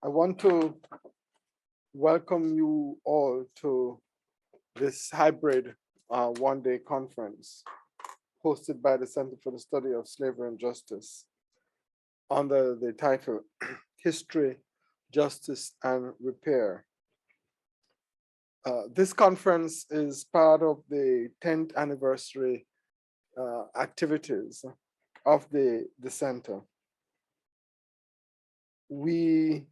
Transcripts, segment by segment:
I want to welcome you all to this hybrid one-day conference hosted by the Center for the Study of Slavery and Justice under the title History, Justice, and Repair. This conference is part of the 10th anniversary activities of the center. We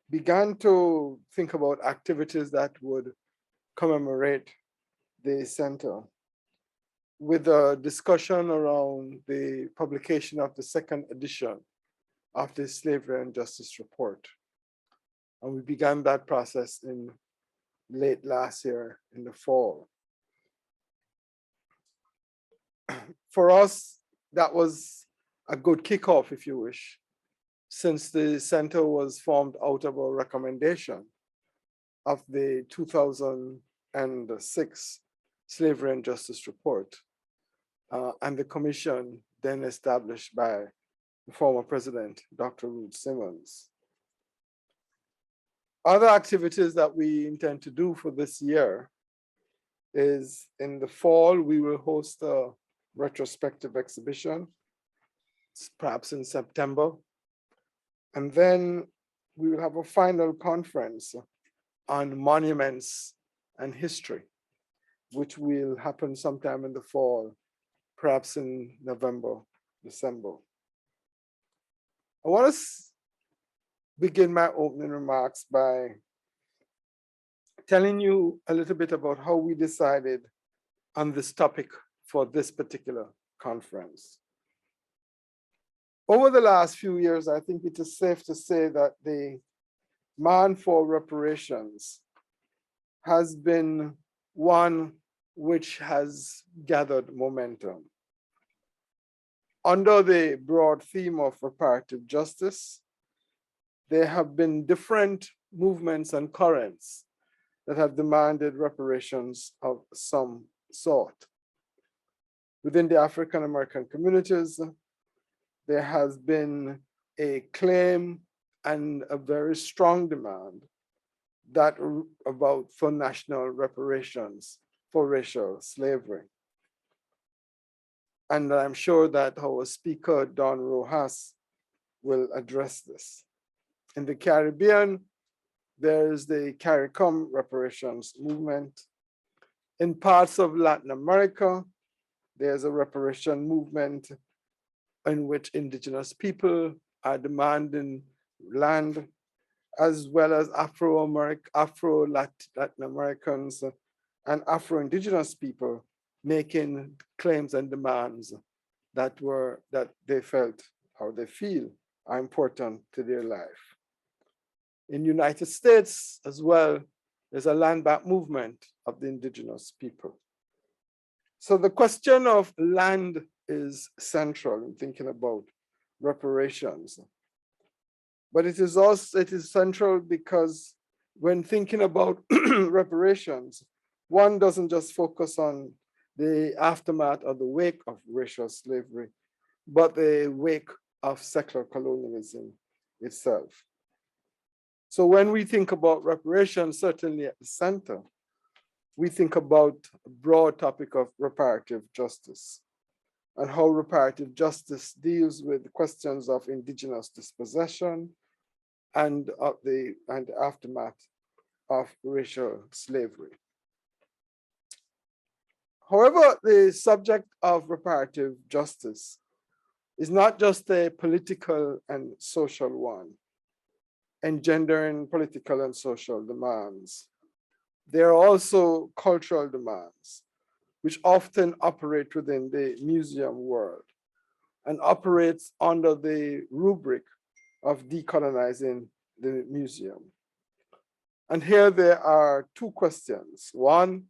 began to think about activities that would commemorate the center with a discussion around the publication of the second edition of the Slavery and Justice Report. And we began that process in late last year in the fall. For us, that was a good kickoff, if you wish, since the center was formed out of a recommendation of the 2006 Slavery and Justice Report and the commission then established by the former president, Dr. Ruth Simmons. Other activities that we intend to do for this year is in the fall, we will host a retrospective exhibition, perhaps in September. And then we will have a final conference on monuments and history, which will happen sometime in the fall, perhaps in November, December. I want to begin my opening remarks by telling you a little bit about how we decided on this topic for this particular conference. Over the last few years, I think it is safe to say that the demand for reparations has been one which has gathered momentum. Under the broad theme of reparative justice, there have been different movements and currents that have demanded reparations of some sort. Within the African American communities, there has been a claim and a very strong demand for national reparations for racial slavery. And I'm sure that our speaker, Don Rojas, will address this. In the Caribbean, there's the CARICOM reparations movement. In parts of Latin America, there's a reparation movement in which indigenous people are demanding land, as well as Afro-Latin Americans and Afro-Indigenous people making claims and demands that they felt or they feel are important to their life. In the United States as well, there's a land back movement of the indigenous people. So the question of land is central in thinking about reparations. But it is central because when thinking about reparations, one doesn't just focus on the aftermath or the wake of racial slavery, but the wake of secular colonialism itself. So when we think about reparations, certainly at the center, we think about a broad topic of reparative justice and how reparative justice deals with questions of indigenous dispossession and the aftermath of racial slavery. However, the subject of reparative justice is not just a political and social one, engendering political and social demands. There are also cultural demands, which often operate within the museum world and operates under the rubric of decolonizing the museum. And here there are two questions. One,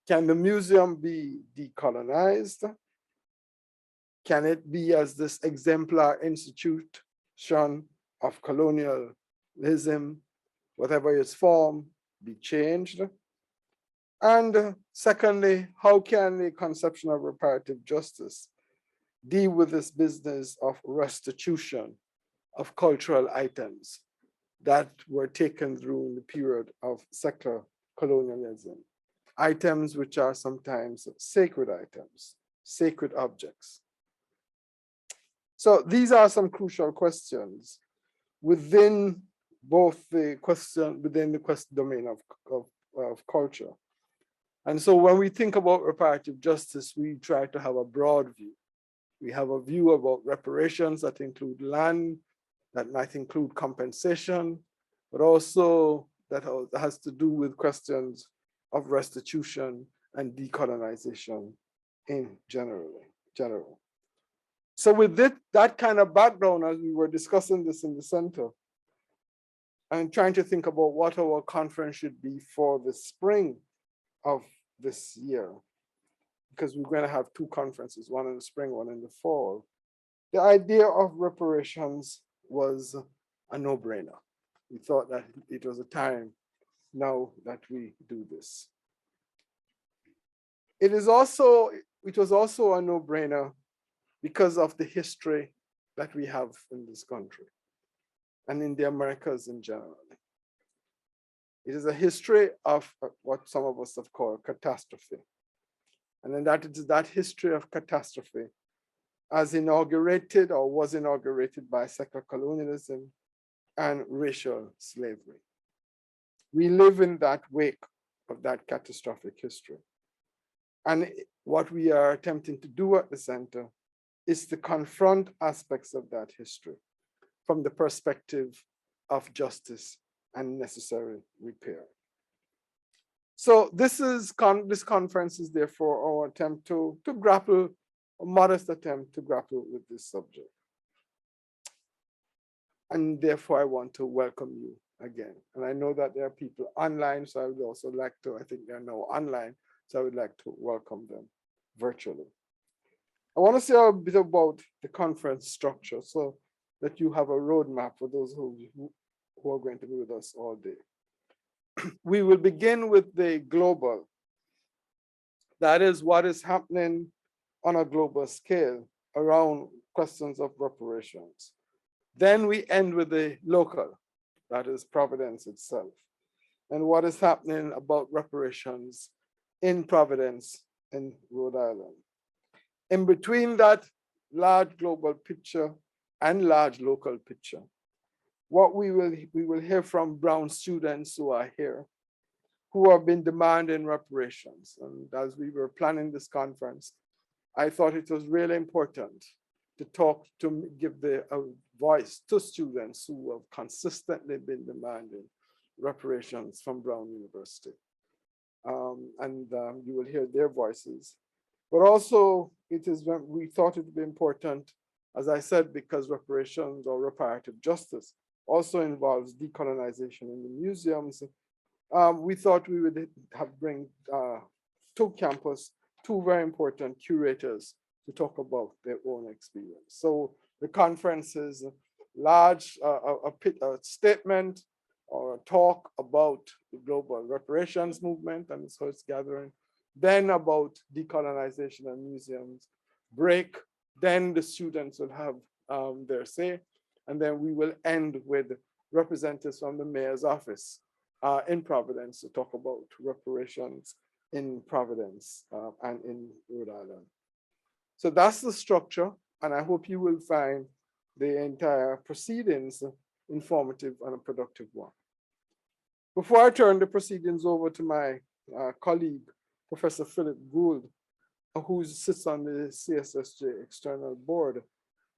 can the museum be decolonized? Can it be as this exemplar institution of colonialism, whatever its form, be changed? And secondly, how can the conception of reparative justice deal with this business of restitution of cultural items that were taken through the period of settler colonialism. Items which are sometimes sacred items, sacred objects. So these are some crucial questions within both the question, within the question domain of culture. And so when we think about reparative justice, we try to have a broad view. We have a view about reparations that include land, that might include compensation, but also that has to do with questions of restitution and decolonization in general. So with that kind of background, as we were discussing this in the center, I'm trying to think about what our conference should be for the spring of this year, because we're going to have two conferences, one in the spring, one in the fall. The idea of reparations was a no-brainer. We thought that it was a time now that we do this. It was also a no-brainer because of the history that we have in this country and in the Americas in general. It is a history of what some of us have called catastrophe. And then that is that history of catastrophe as inaugurated or was inaugurated by settler colonialism and racial slavery. We live in that wake of that catastrophic history. And what we are attempting to do at the center is to confront aspects of that history from the perspective of justice and necessary repair. So this conference is therefore our attempt to grapple, a modest attempt to grapple with this subject. And therefore I want to welcome you again. And I know that there are people online, so I would also like to, I think they're now online, so I would like to welcome them virtually. I want to say a bit about the conference structure so that you have a roadmap for those who are going to be with us all day. We will begin with the global. That is what is happening on a global scale around questions of reparations. Then we end with the local, that is Providence itself, and what is happening about reparations in Providence in Rhode Island. In between that large global picture and large local picture, what we will hear from Brown students who are here, who have been demanding reparations. And as we were planning this conference, I thought it was really important to give a voice to students who have consistently been demanding reparations from Brown University. You will hear their voices. But also, we thought it would be important, as I said, because reparations or reparative justice also involves decolonization in the museums. We thought we would bring to campus two very important curators to talk about their own experience. So the conference is large, a statement or a talk about the global reparations movement and so it's gathering, then about decolonization and museums, break, then the students will have their say, and then we will end with representatives from the mayor's office in Providence to talk about reparations in Providence and in Rhode Island. So that's the structure, and I hope you will find the entire proceedings informative and a productive one. Before I turn the proceedings over to my colleague, Professor Philip Gould, who sits on the CSSJ external board,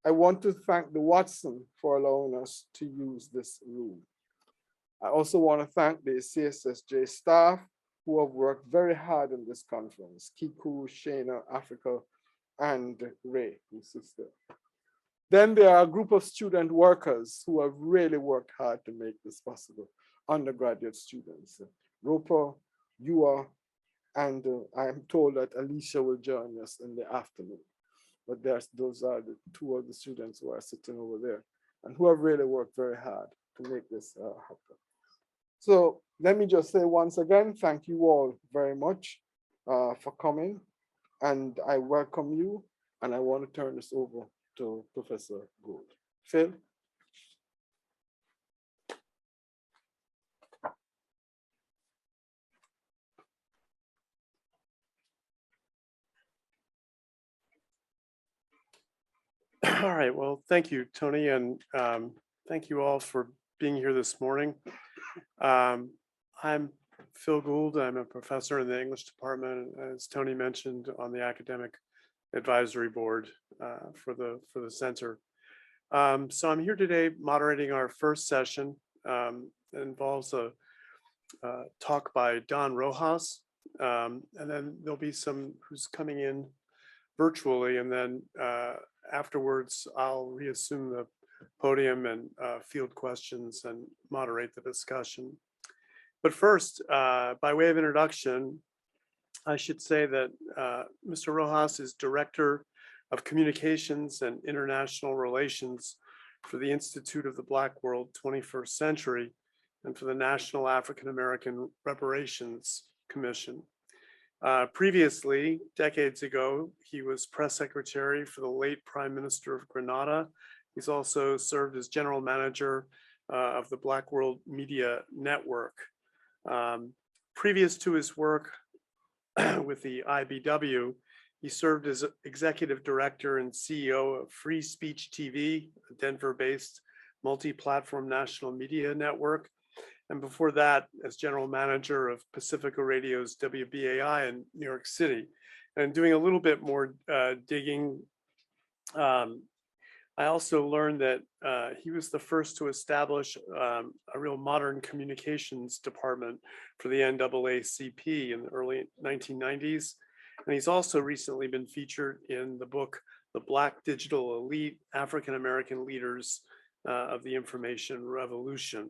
I want to thank the Watson for allowing us to use this room. I also want to thank the CSSJ staff who have worked very hard in this conference, Kiku, Shana, Africa, and Ray, who sits there. Then there are a group of student workers who have really worked hard to make this possible, undergraduate students, Roper, Yua, and I am told that Alicia will join us in the afternoon. But those are the two of the students who are sitting over there and who have really worked very hard to make this happen. So let me just say once again, thank you all very much for coming, and I welcome you, and I want to turn this over to Professor Gould. Phil? All right, well, thank you, Tony, and thank you all for being here this morning. I'm Phil Gould. I'm a professor in the English department, as Tony mentioned, on the academic advisory board for the center. So I'm here today moderating our first session. It involves a talk by Don Rojas, and then there'll be some who's coming in virtually, and then afterwards I'll reassume the podium and field questions and moderate the discussion. But first, by way of introduction, I should say that Mr. Rojas is Director of Communications and International Relations for the Institute of the Black World 21st Century and for the National African American Reparations Commission. Previously, decades ago, he was press secretary for the late Prime Minister of Grenada. He's also served as general manager of the Black World Media Network. Previous to his work with the IBW, he served as executive director and CEO of Free Speech TV, a Denver-based multi-platform national media network. And before that, as general manager of Pacifica Radio's WBAI in New York City. And doing a little bit more digging, I also learned that he was the first to establish a real modern communications department for the NAACP in the early 1990s. And he's also recently been featured in the book, The Black Digital Elite, African American Leaders of the Information Revolution.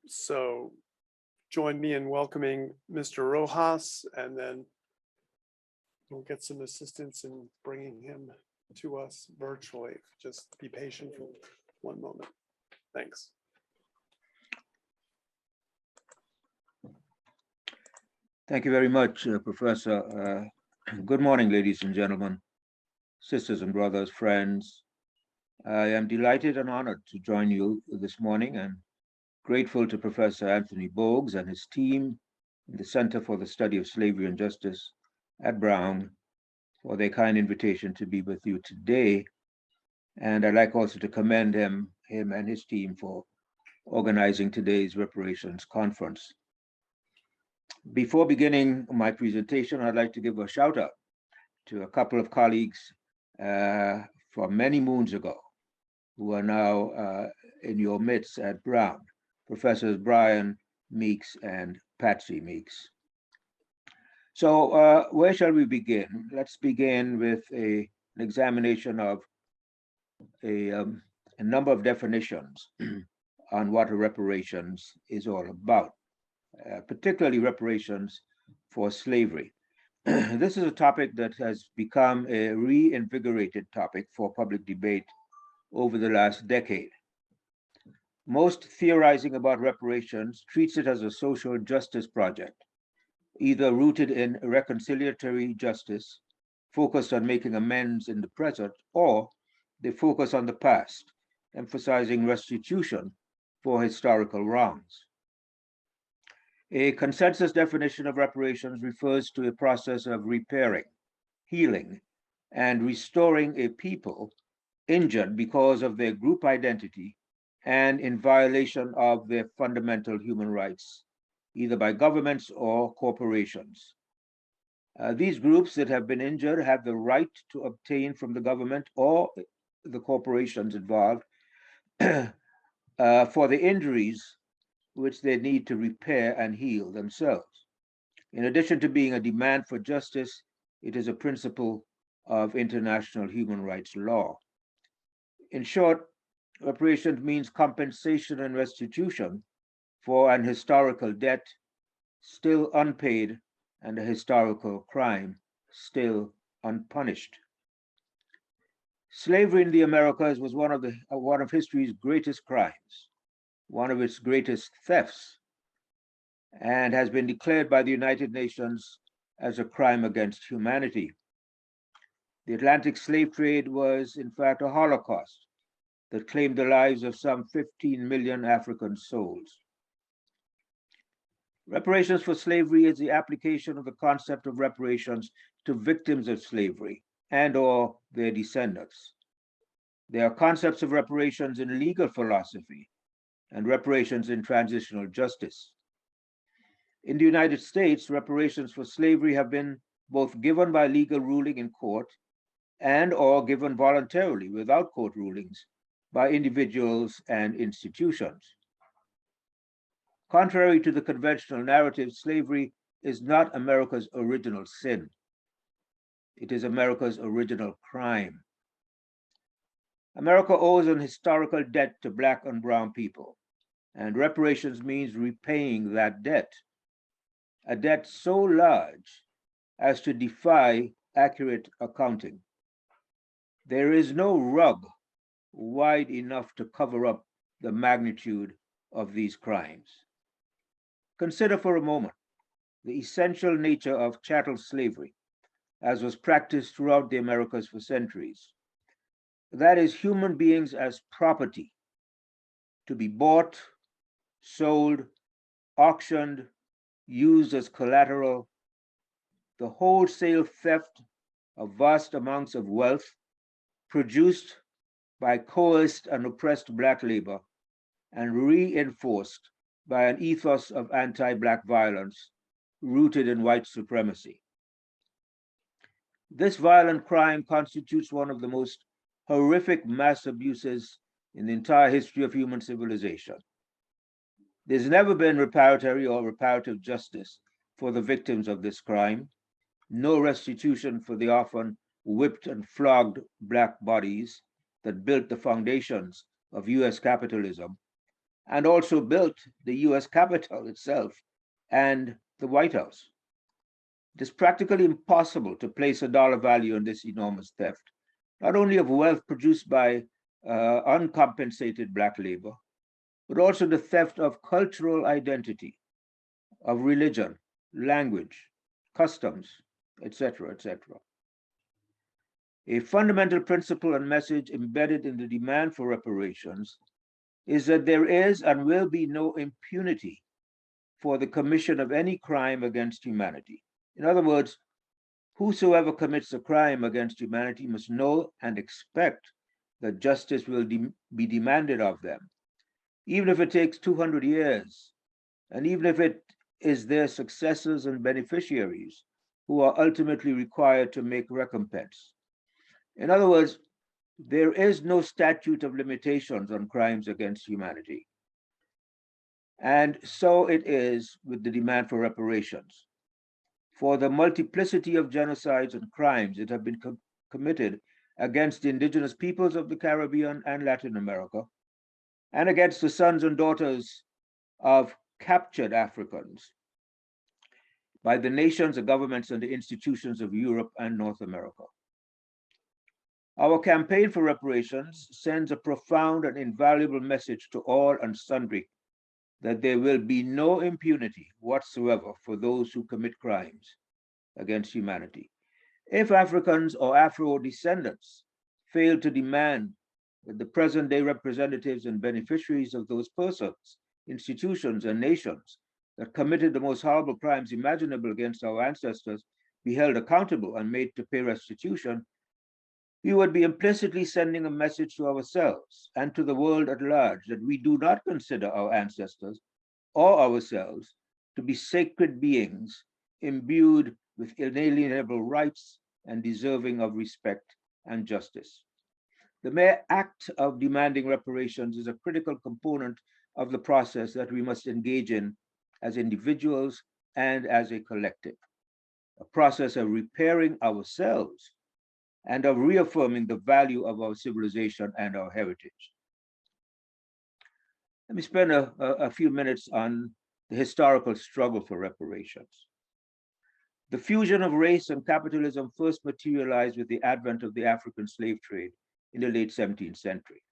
So join me in welcoming Mr. Rojas, and then we'll get some assistance in bringing him to us virtually. Just be patient for one moment. Thanks. Thank you very much, Professor. Good morning, ladies and gentlemen, sisters and brothers, friends. I am delighted and honored to join you this morning, and grateful to Professor Anthony Bogues and his team in the Center for the Study of Slavery and Justice at Brown for their kind invitation to be with you today. And I'd like also to commend him and his team for organizing today's Reparations Conference. Before beginning my presentation, I'd like to give a shout out to a couple of colleagues from many moons ago who are now in your midst at Brown. Professors Brian Meeks and Patsy Meeks. So where shall we begin? Let's begin with an examination of a number of definitions on what reparations is all about, particularly reparations for slavery. This is a topic that has become a reinvigorated topic for public debate over the last decade. Most theorizing about reparations treats it as a social justice project, either rooted in reconciliatory justice, focused on making amends in the present, or they focus on the past, emphasizing restitution for historical wrongs. A consensus definition of reparations refers to a process of repairing, healing, and restoring a people injured because of their group identity and in violation of their fundamental human rights, either by governments or corporations. These groups that have been injured have the right to obtain from the government or the corporations involved for the injuries which they need to repair and heal themselves. In addition to being a demand for justice, it is a principle of international human rights law. In short, reparations means compensation and restitution for an historical debt still unpaid and a historical crime still unpunished. Slavery in the Americas was one of history's greatest crimes, one of its greatest thefts, and has been declared by the United Nations as a crime against humanity. The Atlantic slave trade was, in fact, a Holocaust that claimed the lives of some 15 million African souls. Reparations for slavery is the application of the concept of reparations to victims of slavery and or their descendants, There are concepts of reparations in legal philosophy and reparations in transitional justice. In the United States, reparations for slavery have been both given by legal ruling in court and or given voluntarily without court rulings by individuals and institutions. Contrary to the conventional narrative, slavery is not America's original sin. It is America's original crime. America owes an historical debt to Black and brown people, and reparations means repaying that debt, a debt so large as to defy accurate accounting. There is no rug wide enough to cover up the magnitude of these crimes. Consider for a moment the essential nature of chattel slavery, as was practiced throughout the Americas for centuries. That is, human beings as property, to be bought, sold, auctioned, used as collateral, the wholesale theft of vast amounts of wealth produced by coerced and oppressed Black labor and reinforced by an ethos of anti-Black violence rooted in white supremacy. This violent crime constitutes one of the most horrific mass abuses in the entire history of human civilization. There's never been reparatory or reparative justice for the victims of this crime, no restitution for the often whipped and flogged Black bodies that built the foundations of US capitalism and also built the US Capitol itself and the White House. It is practically impossible to place a dollar value on this enormous theft, not only of wealth produced by uncompensated Black labor, but also the theft of cultural identity, of religion, language, customs, etc., etc. A fundamental principle and message embedded in the demand for reparations is that there is and will be no impunity for the commission of any crime against humanity. In other words, whosoever commits a crime against humanity must know and expect that justice will be demanded of them, even if it takes 200 years, and even if it is their successors and beneficiaries who are ultimately required to make recompense. In other words, there is no statute of limitations on crimes against humanity. And so it is with the demand for reparations. For the multiplicity of genocides and crimes that have been committed against the indigenous peoples of the Caribbean and Latin America, and against the sons and daughters of captured Africans by the nations, the governments, and the institutions of Europe and North America. Our campaign for reparations sends a profound and invaluable message to all and sundry that there will be no impunity whatsoever for those who commit crimes against humanity. If Africans or Afro-descendants fail to demand that the present-day representatives and beneficiaries of those persons, institutions, and nations that committed the most horrible crimes imaginable against our ancestors be held accountable and made to pay restitution, we would be implicitly sending a message to ourselves and to the world at large that we do not consider our ancestors or ourselves to be sacred beings imbued with inalienable rights and deserving of respect and justice. The mere act of demanding reparations is a critical component of the process that we must engage in as individuals and as a collective, a process of repairing ourselves and of reaffirming the value of our civilization and our heritage. Let me spend a few minutes on the historical struggle for reparations. The fusion of race and capitalism first materialized with the advent of the African slave trade in the late 17th century.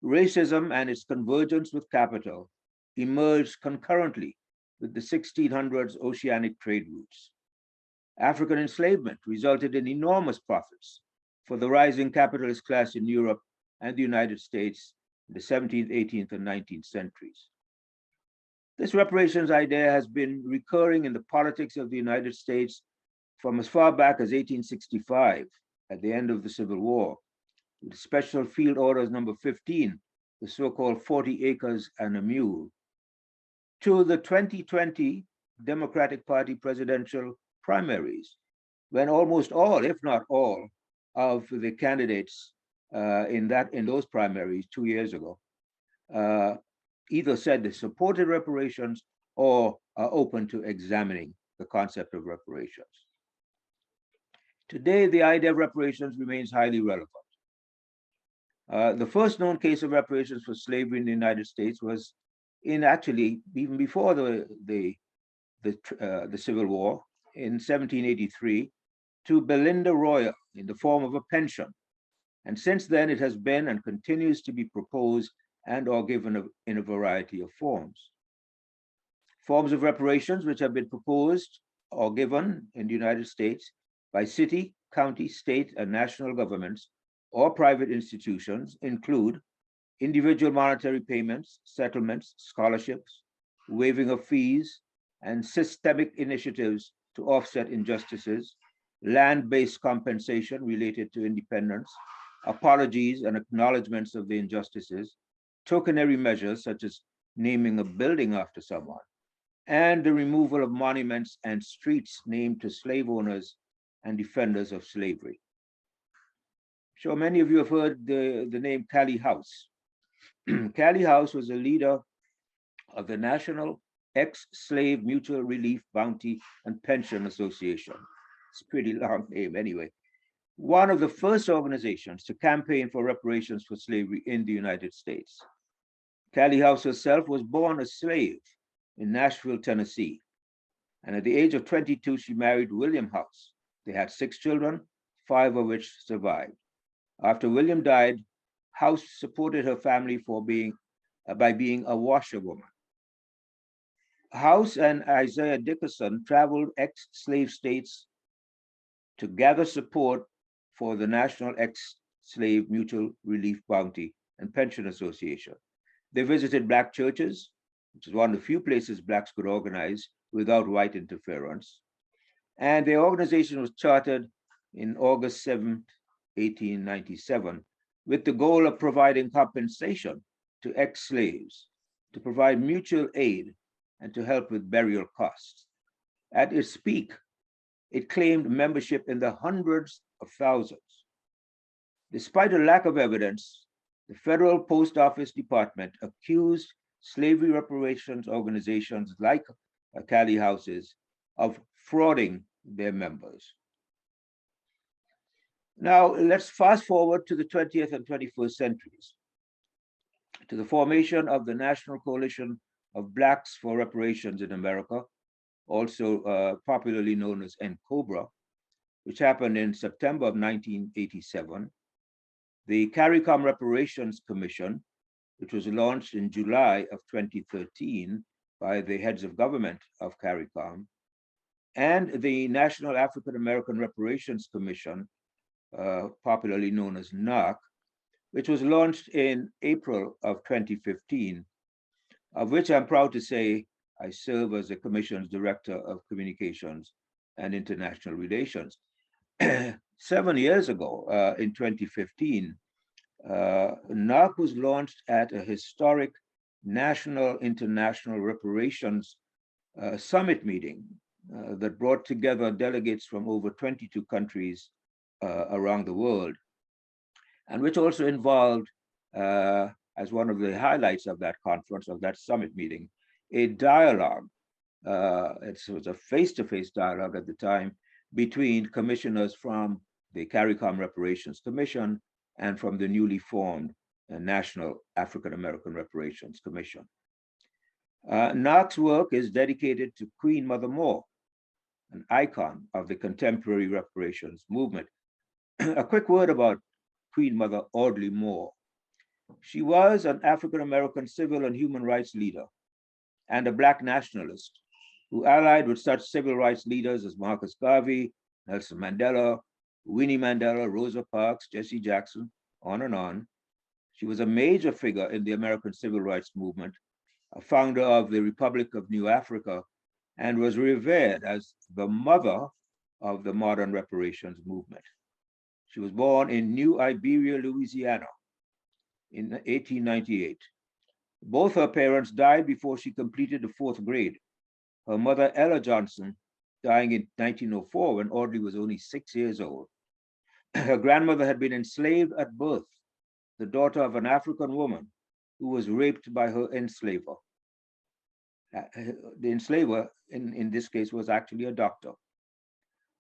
Racism and its convergence with capital emerged concurrently with the 1600s oceanic trade routes. African enslavement resulted in enormous profits for the rising capitalist class in Europe and the United States in the 17th, 18th, and 19th centuries. This reparations idea has been recurring in the politics of the United States from as far back as 1865, at the end of the Civil War, Special Field Orders number 15, the so-called 40 acres and a mule, to the 2020 Democratic Party presidential primaries, when almost all, if not all, of the candidates in those primaries 2 years ago either said they supported reparations or are open to examining the concept of reparations. Today, the idea of reparations remains highly relevant. The first known case of reparations for slavery in the United States was actually even before the Civil War in 1783 to Belinda Royal in the form of a pension. And since then, it has been and continues to be proposed and or given in a variety of forms. Forms of reparations which have been proposed or given in the United States by city, county, state, and national governments or private institutions include individual monetary payments, settlements, scholarships, waiving of fees, and systemic initiatives to offset injustices, land-based compensation related to independence, apologies and acknowledgements of the injustices, tokenary measures such as naming a building after someone, and the removal of monuments and streets named to slave owners and defenders of slavery. I'm sure many of you have heard the name Callie House. Callie House was a leader of the National Ex-Slave Mutual Relief, Bounty, and Pension Association. It's a pretty long name anyway. One of the first organizations to campaign for reparations for slavery in the United States. Callie House herself was born a slave in Nashville, Tennessee. And at the age of 22, she married William House. They had 6 children, 5 of which survived. After William died, House supported her family by being a washerwoman. House and Isaiah Dickerson traveled ex-slave states to gather support for the National Ex-Slave Mutual Relief, Bounty, and Pension Association. They visited Black churches, which is one of the few places Blacks could organize without white interference. And their organization was chartered in August 7, 1897, with the goal of providing compensation to ex-slaves, to provide mutual aid, and to help with burial costs. At its peak, it claimed membership in the hundreds of thousands. Despite a lack of evidence, the Federal Post Office Department accused slavery reparations organizations like Callie House's of frauding their members. Now, let's fast forward to the 20th and 21st centuries, to the formation of the National Coalition of Blacks for Reparations in America, also popularly known as NCOBRA, which happened in September of 1987. The CARICOM Reparations Commission, which was launched in July of 2013 by the heads of government of CARICOM, and the National African American Reparations Commission, popularly known as NARC, which was launched in April of 2015, of which I'm proud to say I serve as the Commission's Director of Communications and International Relations. 7 years ago, in 2015, NARC was launched at a historic National International Reparations Summit meeting that brought together delegates from over 22 countries around the world, and which also involved, as one of the highlights of that conference, of that summit meeting, a dialogue. It was a face-to-face dialogue at the time between commissioners from the CARICOM Reparations Commission and from the newly formed National African American Reparations Commission. NARC's work is dedicated to Queen Mother Moore, an icon of the contemporary reparations movement. A quick word about Queen Mother Audley Moore. She was an African American civil and human rights leader and a Black nationalist who allied with such civil rights leaders as Marcus Garvey, Nelson Mandela, Winnie Mandela, Rosa Parks, Jesse Jackson, on and on. She was a major figure in the American civil rights movement, a founder of the Republic of New Africa, and was revered as the mother of the modern reparations movement. She was born in New Iberia, Louisiana in 1898. Both her parents died before she completed the 4th grade. Her mother, Ella Johnson, dying in 1904 when Audrey was only 6 years old. Her grandmother had been enslaved at birth, the daughter of an African woman who was raped by her enslaver. The enslaver, in this case, was actually a doctor.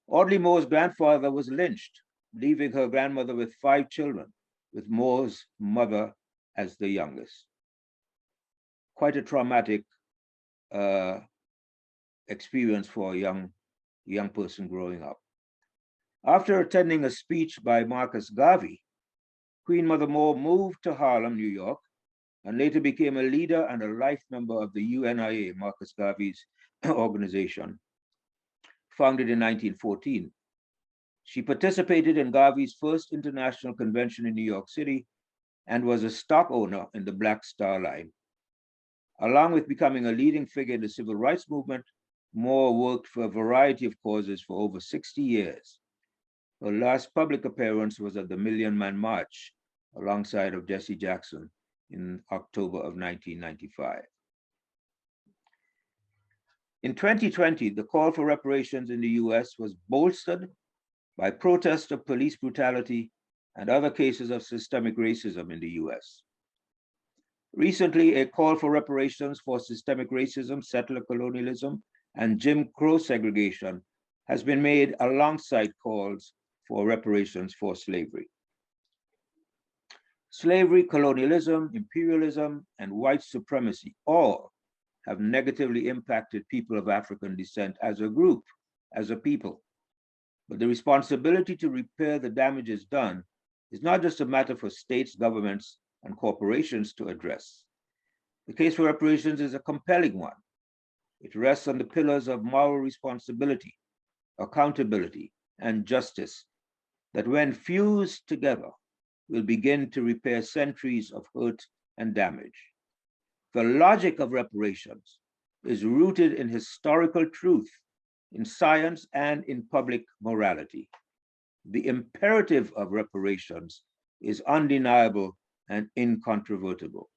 Audley Moore's grandfather was lynched, leaving her grandmother with 5 children, with Moore's mother as the youngest. Quite a traumatic experience for a young person growing up. After attending a speech by Marcus Garvey, Queen Mother Moore moved to Harlem, New York, and later became a leader and a life member of the UNIA, Marcus Garvey's organization, founded in 1914. She participated in Garvey's first international convention in New York City and was a stock owner in the Black Star Line. Along with becoming a leading figure in the civil rights movement, Moore worked for a variety of causes for over 60 years. Her last public appearance was at the Million Man March alongside of Jesse Jackson in October of 1995. In 2020, the call for reparations in the US was bolstered by protests of police brutality and other cases of systemic racism in the US. Recently, a call for reparations for systemic racism, settler colonialism, and Jim Crow segregation has been made alongside calls for reparations for slavery. Slavery, colonialism, imperialism, and white supremacy all have negatively impacted people of African descent as a group, as a people. But the responsibility to repair the damages done is not just a matter for states, governments, and corporations to address. The case for reparations is a compelling one. It rests on the pillars of moral responsibility, accountability, and justice that, when fused together, will begin to repair centuries of hurt and damage. The logic of reparations is rooted in historical truth, in science, and in public morality. The imperative of reparations is undeniable and incontrovertible.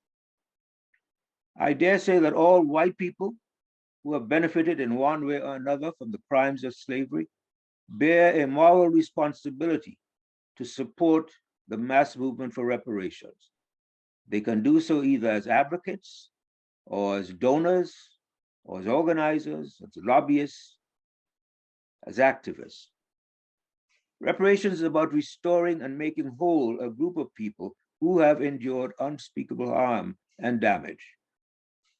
I dare say that all white people who have benefited in one way or another from the crimes of slavery bear a moral responsibility to support the mass movement for reparations. They can do so either as advocates, or as donors, or as organizers, as lobbyists, as activists. Reparations is about restoring and making whole a group of people who have endured unspeakable harm and damage.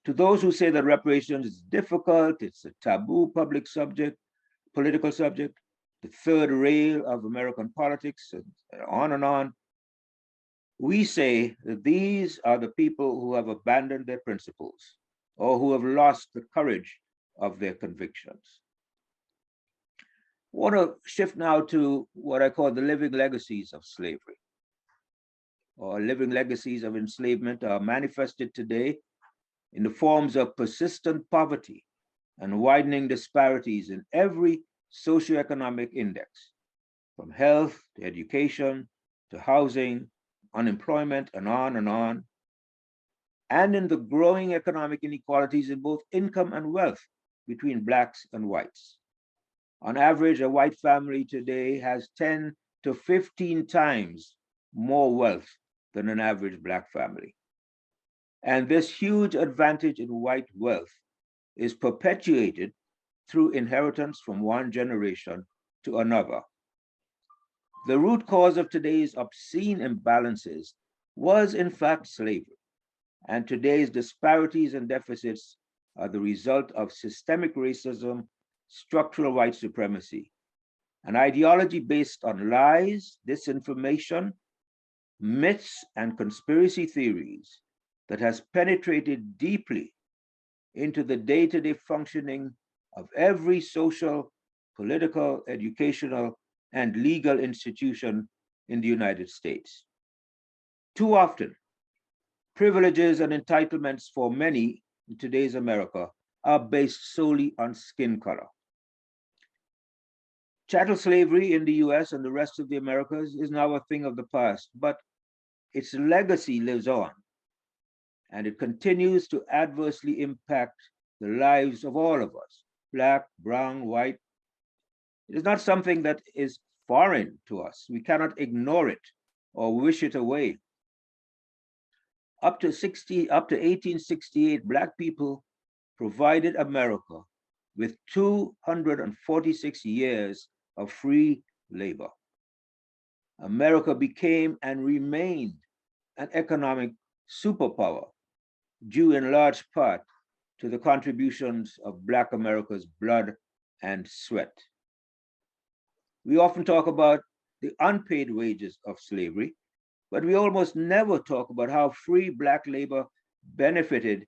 To those who say that reparations is difficult, it's a taboo public subject, political subject, the third rail of American politics, and on, we say that these are the people who have abandoned their principles or who have lost the courage of their convictions. I want to shift now to what I call the living legacies of slavery, or living legacies of enslavement are manifested today in the forms of persistent poverty and widening disparities in every socioeconomic index, from health to education to housing, unemployment, and on, and in the growing economic inequalities in both income and wealth between Blacks and whites. On average, a white family today has 10 to 15 times more wealth than an average Black family. And this huge advantage in white wealth is perpetuated through inheritance from one generation to another. The root cause of today's obscene imbalances was, in fact, slavery, and today's disparities and deficits are the result of systemic racism, structural white supremacy, an ideology based on lies, disinformation, myths, and conspiracy theories that has penetrated deeply into the day-to-day functioning of every social, political, educational, and legal institution in the United States. Too often, privileges and entitlements for many in today's America are based solely on skin color. Chattel slavery in the US and the rest of the Americas is now a thing of the past, but its legacy lives on, and it continues to adversely impact the lives of all of us, Black, brown, white. It is not something that is foreign to us. We cannot ignore it or wish it away. Up to 1868, Black people provided America with 246 years of free labor. America became and remained an economic superpower, due in large part to the contributions of Black America's blood and sweat. We often talk about the unpaid wages of slavery, but we almost never talk about how free Black labor benefited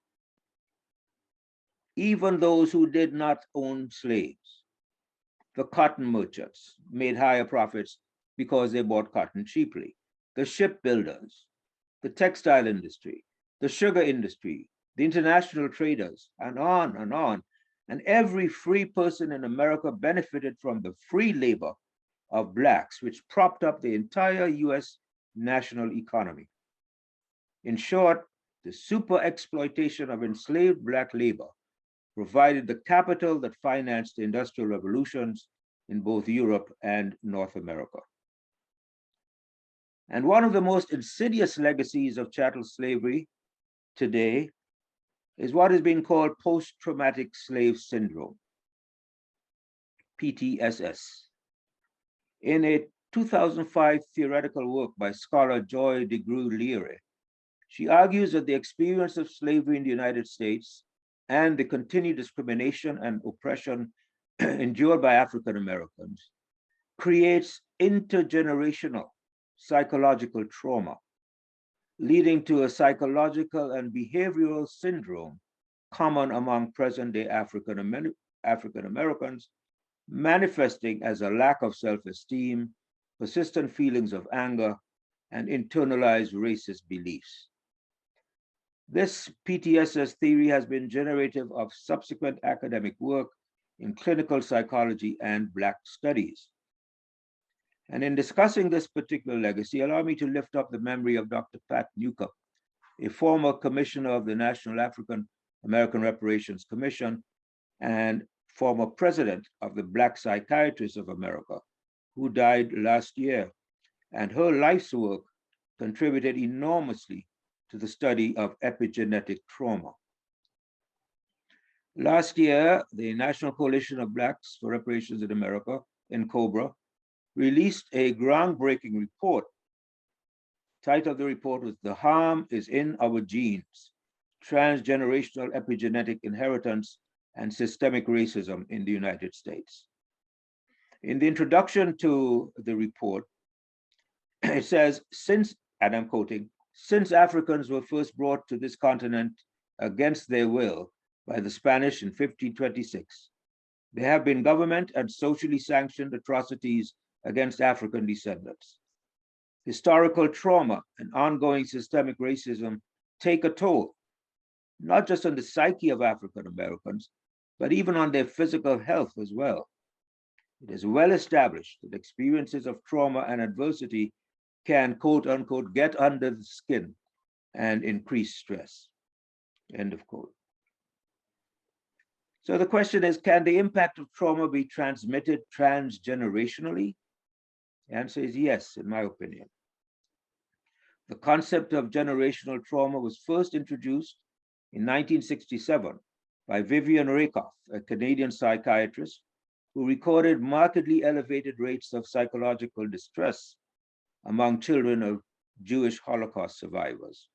even those who did not own slaves. The cotton merchants made higher profits because they bought cotton cheaply. The shipbuilders, the textile industry, the sugar industry, the international traders, and on and on. And every free person in America benefited from the free labor of Blacks, which propped up the entire US national economy. In short, the super exploitation of enslaved Black labor provided the capital that financed the industrial revolutions in both Europe and North America. And one of the most insidious legacies of chattel slavery today is what is being called post-traumatic slave syndrome, PTSS. In a 2005 theoretical work by scholar Joy DeGruy-Leary, she argues that the experience of slavery in the United States and the continued discrimination and oppression endured by African Americans creates intergenerational psychological trauma, leading to a psychological and behavioral syndrome common among present-day African Americans, manifesting as a lack of self-esteem, persistent feelings of anger, and internalized racist beliefs. This PTSS theory has been generative of subsequent academic work in clinical psychology and Black studies. And in discussing this particular legacy, allow me to lift up the memory of Dr. Pat Newcomb, a former commissioner of the National African American Reparations Commission and former president of the Black Psychiatrists of America, who died last year. And her life's work contributed enormously to the study of epigenetic trauma. Last year, the National Coalition of Blacks for Reparations in America, NCOBRA, released a groundbreaking report. Title of the report was "The Harm is in Our Genes, Transgenerational Epigenetic Inheritance and Systemic Racism in the United States." In the introduction to the report, it says, since, and I'm quoting, "Since Africans were first brought to this continent against their will by the Spanish in 1526, there have been government and socially sanctioned atrocities against African descendants. Historical trauma and ongoing systemic racism take a toll, not just on the psyche of African Americans, but even on their physical health as well. It is well established that experiences of trauma and adversity can, quote unquote, get under the skin and increase stress," end of quote. So the question is, can the impact of trauma be transmitted transgenerationally? The answer is yes, in my opinion. The concept of generational trauma was first introduced in 1967 by Vivian Rakoff, a Canadian psychiatrist who recorded markedly elevated rates of psychological distress among children of Jewish Holocaust survivors.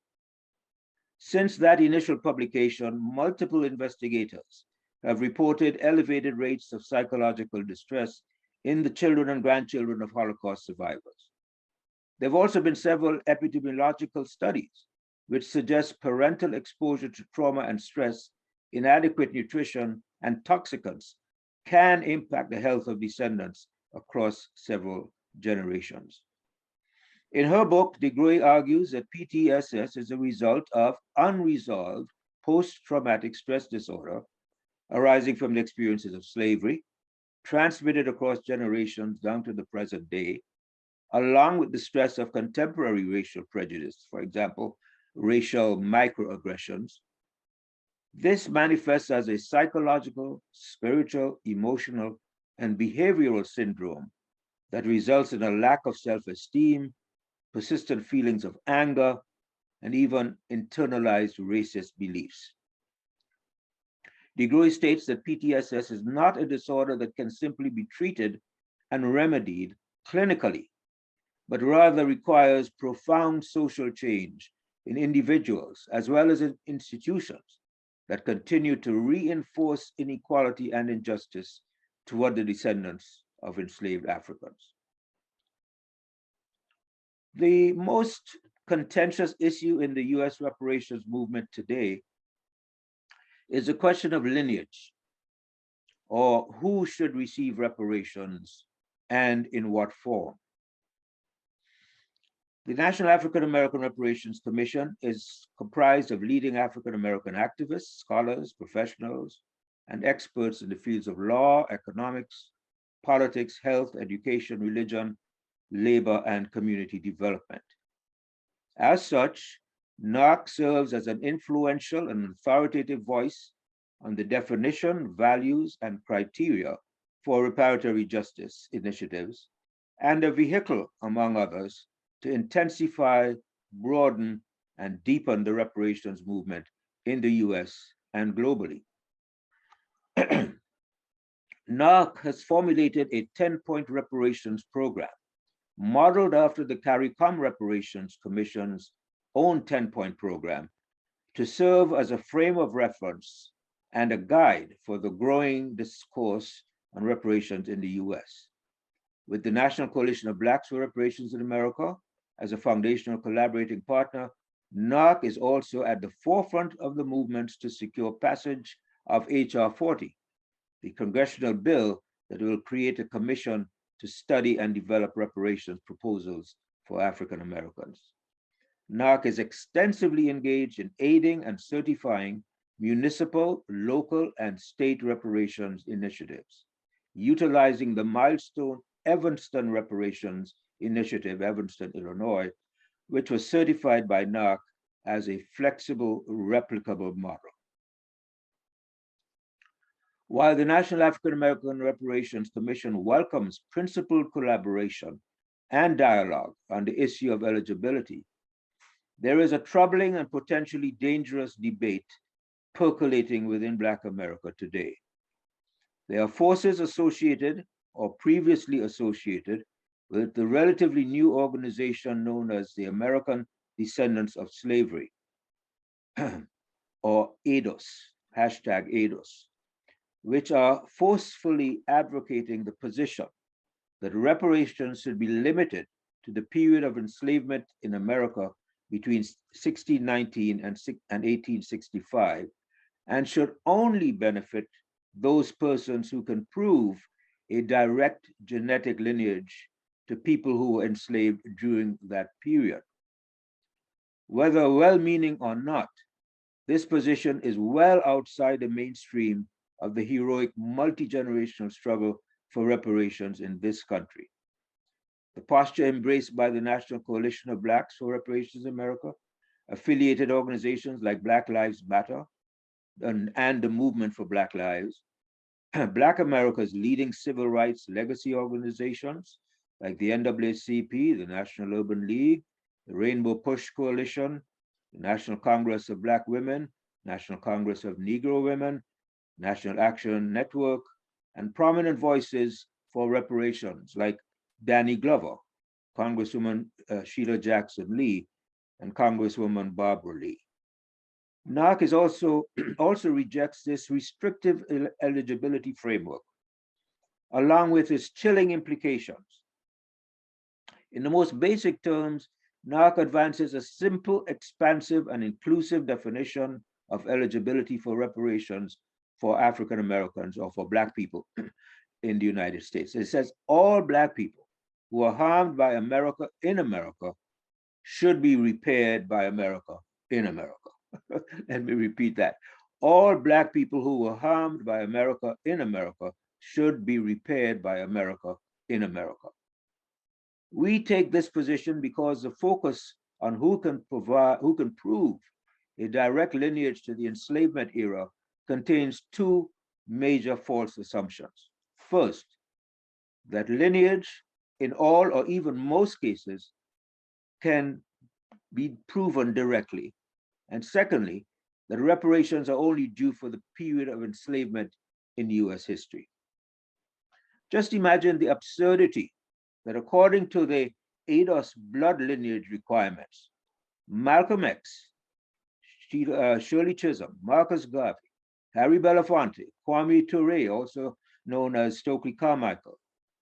Since that initial publication, multiple investigators have reported elevated rates of psychological distress in the children and grandchildren of Holocaust survivors. There have also been several epidemiological studies which suggest parental exposure to trauma and stress, inadequate nutrition, and toxicants can impact the health of descendants across several generations. In her book, DeGruy argues that PTSS is a result of unresolved post-traumatic stress disorder arising from the experiences of slavery, transmitted across generations down to the present day, along with the stress of contemporary racial prejudice, for example, racial microaggressions. This manifests as a psychological, spiritual, emotional, and behavioral syndrome that results in a lack of self-esteem, persistent feelings of anger, and even internalized racist beliefs. DeGruy states that PTSS is not a disorder that can simply be treated and remedied clinically, but rather requires profound social change in individuals as well as in institutions that continue to reinforce inequality and injustice toward the descendants of enslaved Africans. The most contentious issue in the US reparations movement today is the question of lineage, or who should receive reparations and in what form. The National African American Reparations Commission is comprised of leading African American activists, scholars, professionals, and experts in the fields of law, economics, politics, health, education, religion, labor, and community development. As such, NARC serves as an influential and authoritative voice on the definition, values, and criteria for reparatory justice initiatives, and a vehicle, among others, to intensify, broaden, and deepen the reparations movement in the US and globally. NARC has formulated a 10-point reparations program modeled after the CARICOM Reparations Commission's own 10-point program to serve as a frame of reference and a guide for the growing discourse on reparations in the US. With the National Coalition of Blacks for Reparations in America as a foundational collaborating partner, NARC is also at the forefront of the movements to secure passage of H.R. 40, the congressional bill that will create a commission to study and develop reparations proposals for African Americans. NARC is extensively engaged in aiding and certifying municipal, local, and state reparations initiatives, utilizing the milestone Evanston Reparations Initiative, Evanston, Illinois, which was certified by NARC as a flexible, replicable model. While the National African American Reparations Commission welcomes principled collaboration and dialogue on the issue of eligibility, there is a troubling and potentially dangerous debate percolating within Black America today. There are forces associated or previously associated with the relatively new organization known as the American Descendants of Slavery, or ADOS, hashtag ADOS, which are forcefully advocating the position that reparations should be limited to the period of enslavement in America between 1619 and 1865, and should only benefit those persons who can prove a direct genetic lineage to people who were enslaved during that period. Whether well-meaning or not, this position is well outside the mainstream of the heroic multi-generational struggle for reparations in this country. The posture embraced by the National Coalition of Blacks for Reparations in America, affiliated organizations like Black Lives Matter, and the Movement for Black Lives, Black America's leading civil rights legacy organizations like the NAACP, the National Urban League, the Rainbow Push Coalition, the National Congress of Black Women, National Congress of Negro Women, National Action Network, and prominent voices for reparations like Danny Glover, Congresswoman Sheila Jackson Lee, and Congresswoman Barbara Lee. NARC is also rejects this restrictive eligibility framework, along with its chilling implications. In the most basic terms, NARC advances a simple, expansive, and inclusive definition of eligibility for reparations for African Americans or for Black people in the United States. It says all Black people who are harmed by America in America should be repaired by America in America. Let me repeat that. All Black people who were harmed by America in America should be repaired by America in America. We take this position because the focus on who can prove a direct lineage to the enslavement era contains two major false assumptions. First, that lineage in all or even most cases can be proven directly. And secondly, that reparations are only due for the period of enslavement in US history. Just imagine the absurdity that according to the ADOS blood lineage requirements, Malcolm X, Shirley Chisholm, Marcus Garvey, Harry Belafonte, Kwame Ture, also known as Stokely Carmichael,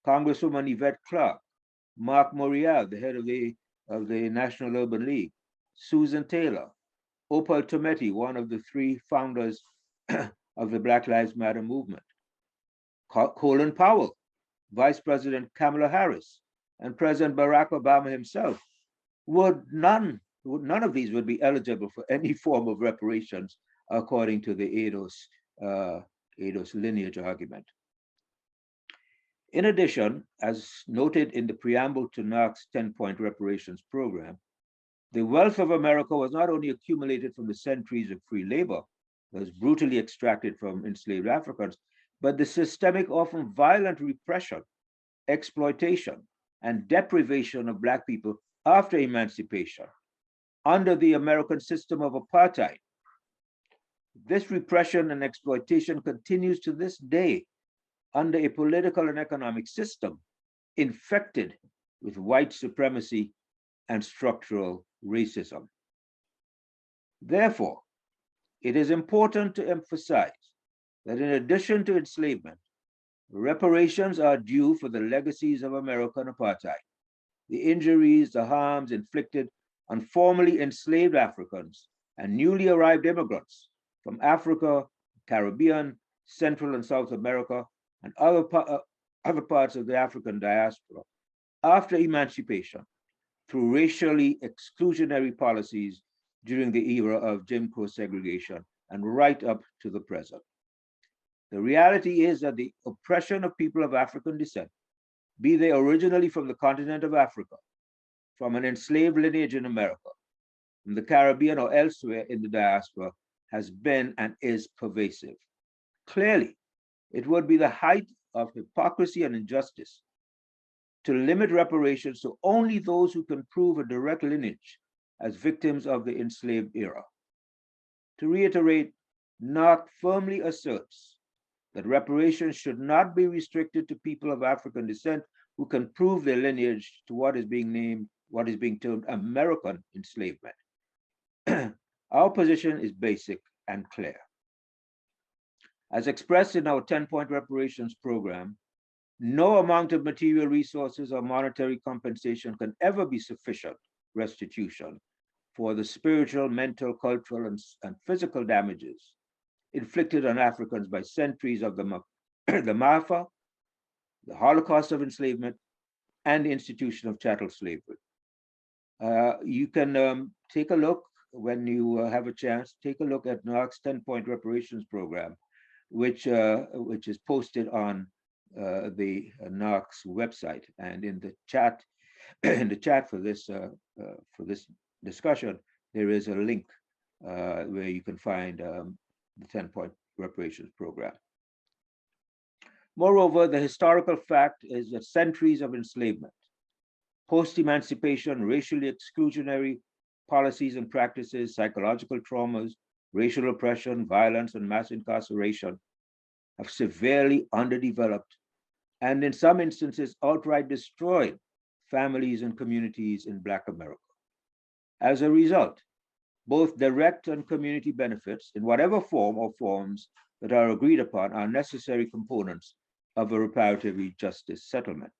Congresswoman Yvette Clarke, Mark Morial, the head of the National Urban League, Susan Taylor, Opal Tometi, one of the three founders of the Black Lives Matter movement, Colin Powell, Vice President Kamala Harris, and President Barack Obama himself, none of these would be eligible for any form of reparations according to the ADOS lineage argument. In addition, as noted in the preamble to NARC's 10-point reparations program, the wealth of America was not only accumulated from the centuries of free labor that was brutally extracted from enslaved Africans, but the systemic, often violent repression, exploitation, and deprivation of Black people after emancipation under the American system of apartheid. This repression and exploitation continues to this day under a political and economic system infected with white supremacy and structural racism. Therefore, it is important to emphasize that in addition to enslavement, reparations are due for the legacies of American apartheid, the injuries, the harms inflicted on formerly enslaved Africans and newly arrived immigrants from Africa, Caribbean, Central and South America, and other parts of the African diaspora after emancipation through racially exclusionary policies during the era of Jim Crow segregation and right up to the present. The reality is that the oppression of people of African descent, be they originally from the continent of Africa, from an enslaved lineage in America, from the Caribbean or elsewhere in the diaspora, has been and is pervasive. Clearly, it would be the height of hypocrisy and injustice to limit reparations to only those who can prove a direct lineage as victims of the enslaved era. To reiterate, NARC firmly asserts that reparations should not be restricted to people of African descent who can prove their lineage to what is being termed American enslavement. Our position is basic and clear. As expressed in our 10-point reparations program, no amount of material resources or monetary compensation can ever be sufficient restitution for the spiritual, mental, cultural, and physical damages inflicted on Africans by centuries of the Maafa, the Holocaust of enslavement, and the institution of chattel slavery. You can take a look when you have a chance, take a look at NARC's 10-point reparations program, which is posted on the NARC's website. And in the chat, for this discussion, there is a link where you can find the 10-point reparations program. Moreover, the historical fact is that centuries of enslavement, post-emancipation, racially exclusionary policies and practices, psychological traumas, racial oppression, violence, and mass incarceration have severely underdeveloped and in some instances outright destroyed families and communities in Black America. As a result, both direct and community benefits in whatever form or forms that are agreed upon are necessary components of a reparative justice settlement.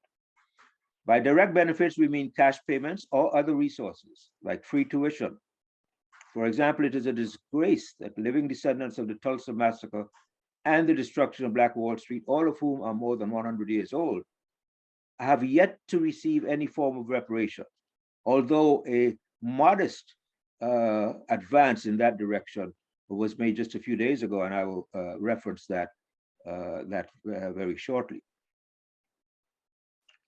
By direct benefits, we mean cash payments or other resources like free tuition. For example, it is a disgrace that living descendants of the Tulsa Massacre and the destruction of Black Wall Street, all of whom are more than 100 years old, have yet to receive any form of reparation, although a modest advance in that direction was made just a few days ago, and I will reference that that very shortly.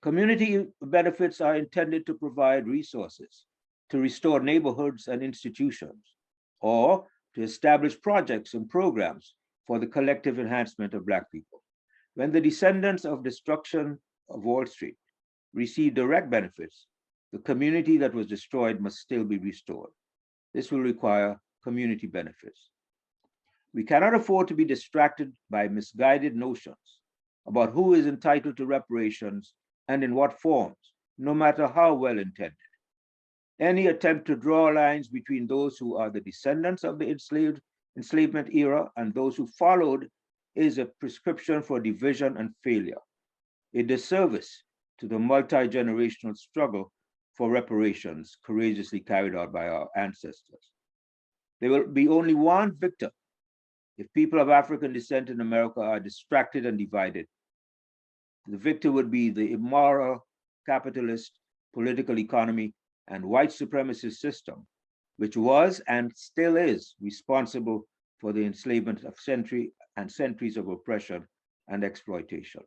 Community benefits are intended to provide resources to restore neighborhoods and institutions, or to establish projects and programs for the collective enhancement of Black people. When the descendants of destruction of Wall Street receive direct benefits, the community that was destroyed must still be restored. This will require community benefits. We cannot afford to be distracted by misguided notions about who is entitled to reparations and in what forms, no matter how well intended. Any attempt to draw lines between those who are the descendants of the enslavement era and those who followed is a prescription for division and failure, a disservice to the multi-generational struggle for reparations courageously carried out by our ancestors. There will be only one victor if people of African descent in America are distracted and divided. The victor would be the immoral capitalist political economy and white supremacist system, which was and still is responsible for the enslavement of centuries of oppression and exploitation.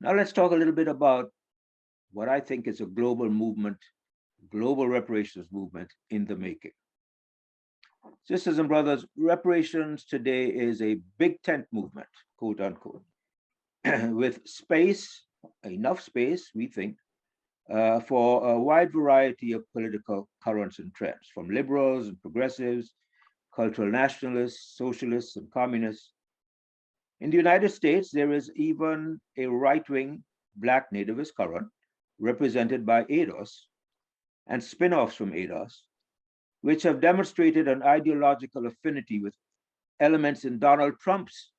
Now let's talk a little bit about what I think is a global movement, global reparations movement in the making. Sisters and brothers, reparations today is a big tent movement, quote unquote, with space, enough space, we think, for a wide variety of political currents and trends, from liberals and progressives, cultural nationalists, socialists, and communists. In the United States, there is even a right-wing Black nativist current represented by ADOS and spin-offs from ADOS, which have demonstrated an ideological affinity with elements in Donald Trump's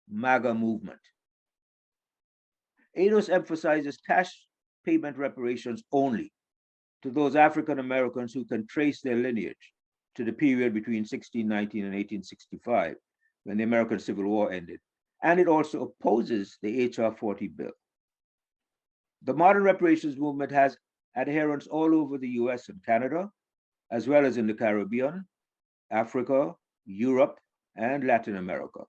MAGA movement. ADOS emphasizes cash payment reparations only to those African Americans who can trace their lineage to the period between 1619 and 1865, when the American Civil War ended, and it also opposes the H.R. 40 bill. The modern reparations movement has adherents all over the US and Canada, as well as in the Caribbean, Africa, Europe, and Latin America,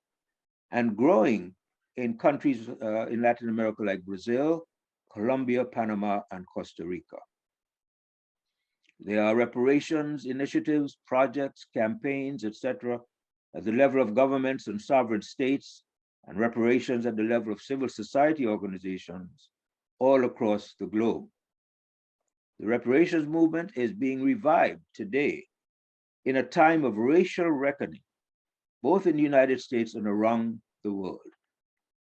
and growing in countries in Latin America like Brazil, Colombia, Panama, and Costa Rica. There are reparations initiatives, projects, campaigns, etc., at the level of governments and sovereign states, and reparations at the level of civil society organizations all across the globe. The reparations movement is being revived today in a time of racial reckoning, both in the United States and around the world.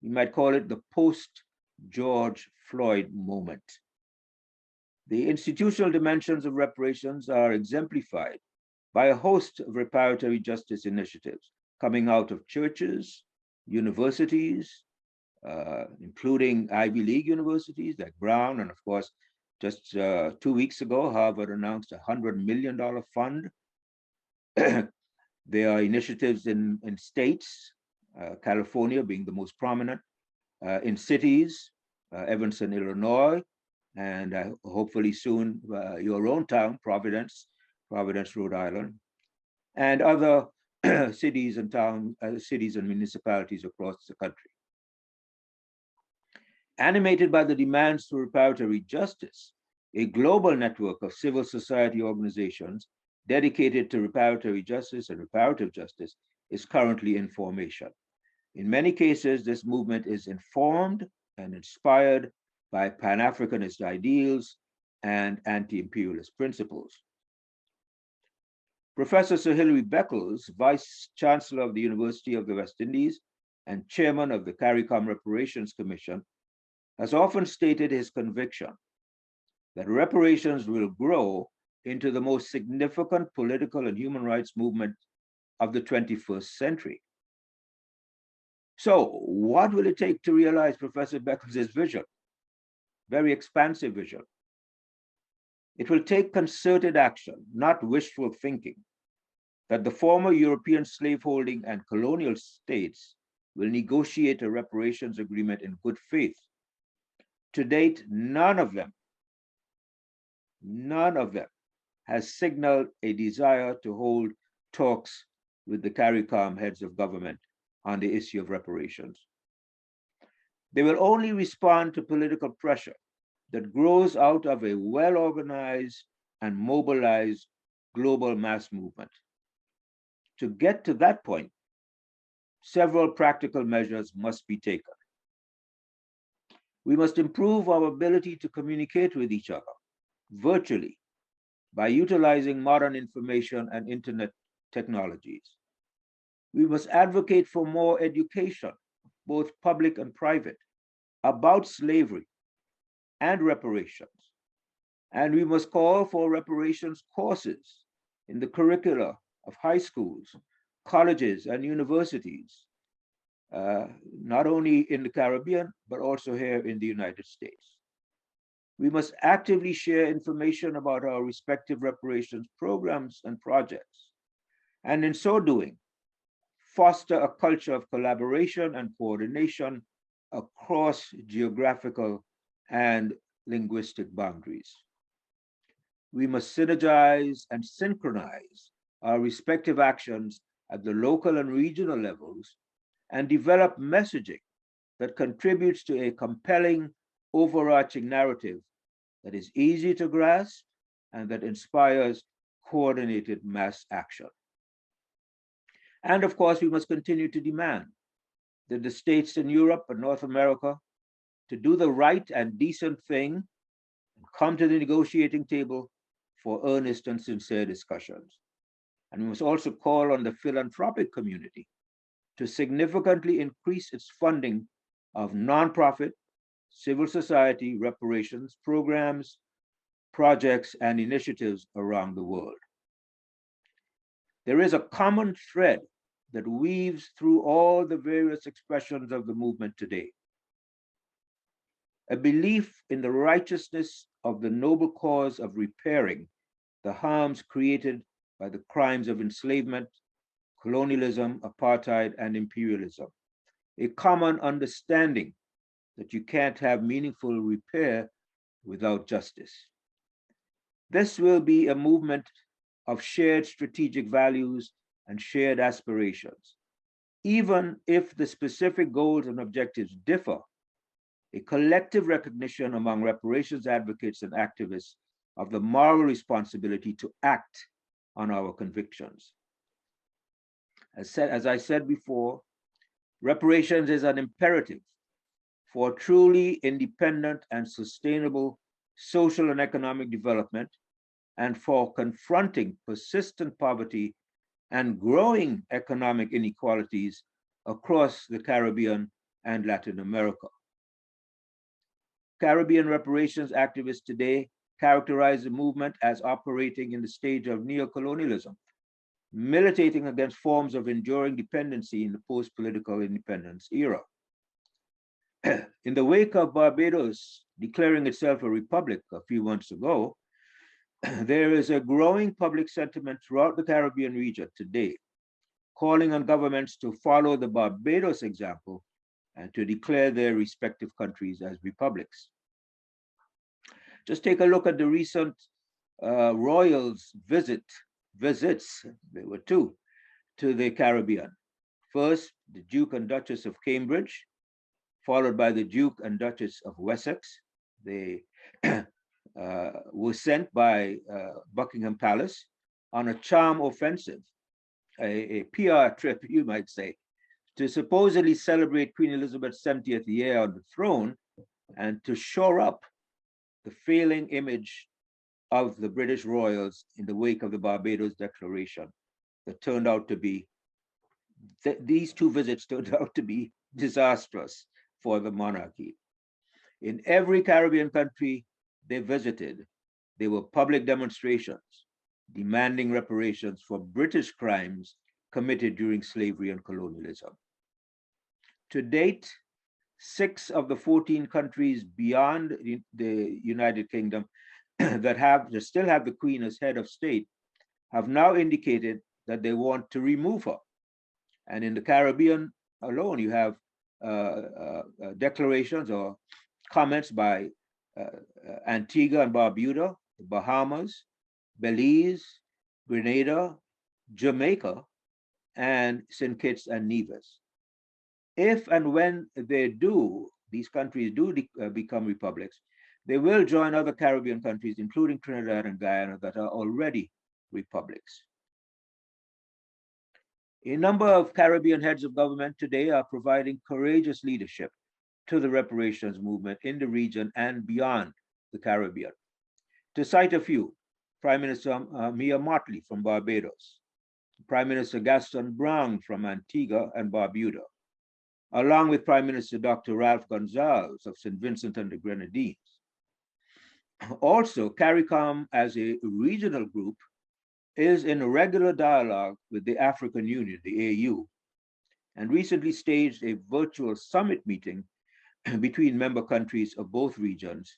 You might call it the post-George Floyd moment. The institutional dimensions of reparations are exemplified by a host of reparatory justice initiatives coming out of churches, universities, including Ivy League universities like Brown, and of course, just 2 weeks ago, Harvard announced a $100 million fund. There are initiatives in states, California being the most prominent, in cities, Evanston, Illinois, and hopefully soon your own town, Providence, Rhode Island, and other cities and cities and municipalities across the country. Animated by the demands for reparatory justice, a global network of civil society organizations dedicated to reparatory justice and reparative justice is currently in formation. In many cases, this movement is informed and inspired by Pan-Africanist ideals and anti-imperialist principles. Professor Sir Hilary Beckles, Vice Chancellor of the University of the West Indies and Chairman of the CARICOM Reparations Commission, has often stated his conviction that reparations will grow into the most significant political and human rights movement of the 21st century. So what will it take to realize Professor Beckles' vision? Very expansive vision. It will take concerted action, not wishful thinking, that the former European slaveholding and colonial states will negotiate a reparations agreement in good faith. To date, none of them has signaled a desire to hold talks with the CARICOM heads of government on the issue of reparations. They will only respond to political pressure that grows out of a well-organized and mobilized global mass movement. To get to that point, several practical measures must be taken. We must improve our ability to communicate with each other virtually by utilizing modern information and internet technologies. We must advocate for more education, both public and private, about slavery and reparations. And we must call for reparations courses in the curricula of high schools, colleges, and universities, not only in the Caribbean, but also here in the United States. We must actively share information about our respective reparations programs and projects, and in so doing, foster a culture of collaboration and coordination across geographical and linguistic boundaries. We must synergize and synchronize our respective actions at the local and regional levels and develop messaging that contributes to a compelling overarching narrative that is easy to grasp and that inspires coordinated mass action. And of course, we must continue to demand that the states in Europe and North America to do the right and decent thing and come to the negotiating table for earnest and sincere discussions. And we must also call on the philanthropic community to significantly increase its funding of nonprofit, civil society reparations programs, projects, and initiatives around the world. There is a common thread that weaves through all the various expressions of the movement today. A belief in the righteousness of the noble cause of repairing the harms created by the crimes of enslavement, colonialism, apartheid, and imperialism. A common understanding that you can't have meaningful repair without justice. This will be a movement of shared strategic values and shared aspirations. Even if the specific goals and objectives differ, a collective recognition among reparations advocates and activists of the moral responsibility to act on our convictions. As I said before, reparations is an imperative for truly independent and sustainable social and economic development and for confronting persistent poverty and growing economic inequalities across the Caribbean and Latin America. Caribbean reparations activists today characterize the movement as operating in the stage of neocolonialism, militating against forms of enduring dependency in the post-political independence era. In the wake of Barbados declaring itself a republic a few months ago, there is a growing public sentiment throughout the Caribbean region today, calling on governments to follow the Barbados example and to declare their respective countries as republics. Just take a look at the recent royals' visits, there were two, to the Caribbean. First, the Duke and Duchess of Cambridge, followed by the Duke and Duchess of Wessex. They were sent by Buckingham Palace on a charm offensive, a PR trip, you might say, to supposedly celebrate Queen Elizabeth's 70th year on the throne and to shore up the failing image of the British royals in the wake of the Barbados Declaration that turned out to be, these two visits turned out to be disastrous for the monarchy. In every Caribbean country they visited, there were public demonstrations demanding reparations for British crimes committed during slavery and colonialism. To date, 6 of the 14 countries beyond the United Kingdom that still have the Queen as head of state have now indicated that they want to remove her. And in the Caribbean alone, you have declarations or comments by Antigua and Barbuda, the Bahamas, Belize, Grenada, Jamaica, and St. Kitts and Nevis. if and when they do, these countries do become republics, they will join other Caribbean countries, including Trinidad and Guyana, that are already republics. A number of Caribbean heads of government today are providing courageous leadership to the reparations movement in the region and beyond the Caribbean. To cite a few, Prime Minister Mia Mottley from Barbados, Prime Minister Gaston Brown from Antigua and Barbuda, along with Prime Minister Dr. Ralph Gonzalez of St. Vincent and the Grenadines. Also, CARICOM as a regional group is in regular dialogue with the African Union, the AU, and recently staged a virtual summit meeting between member countries of both regions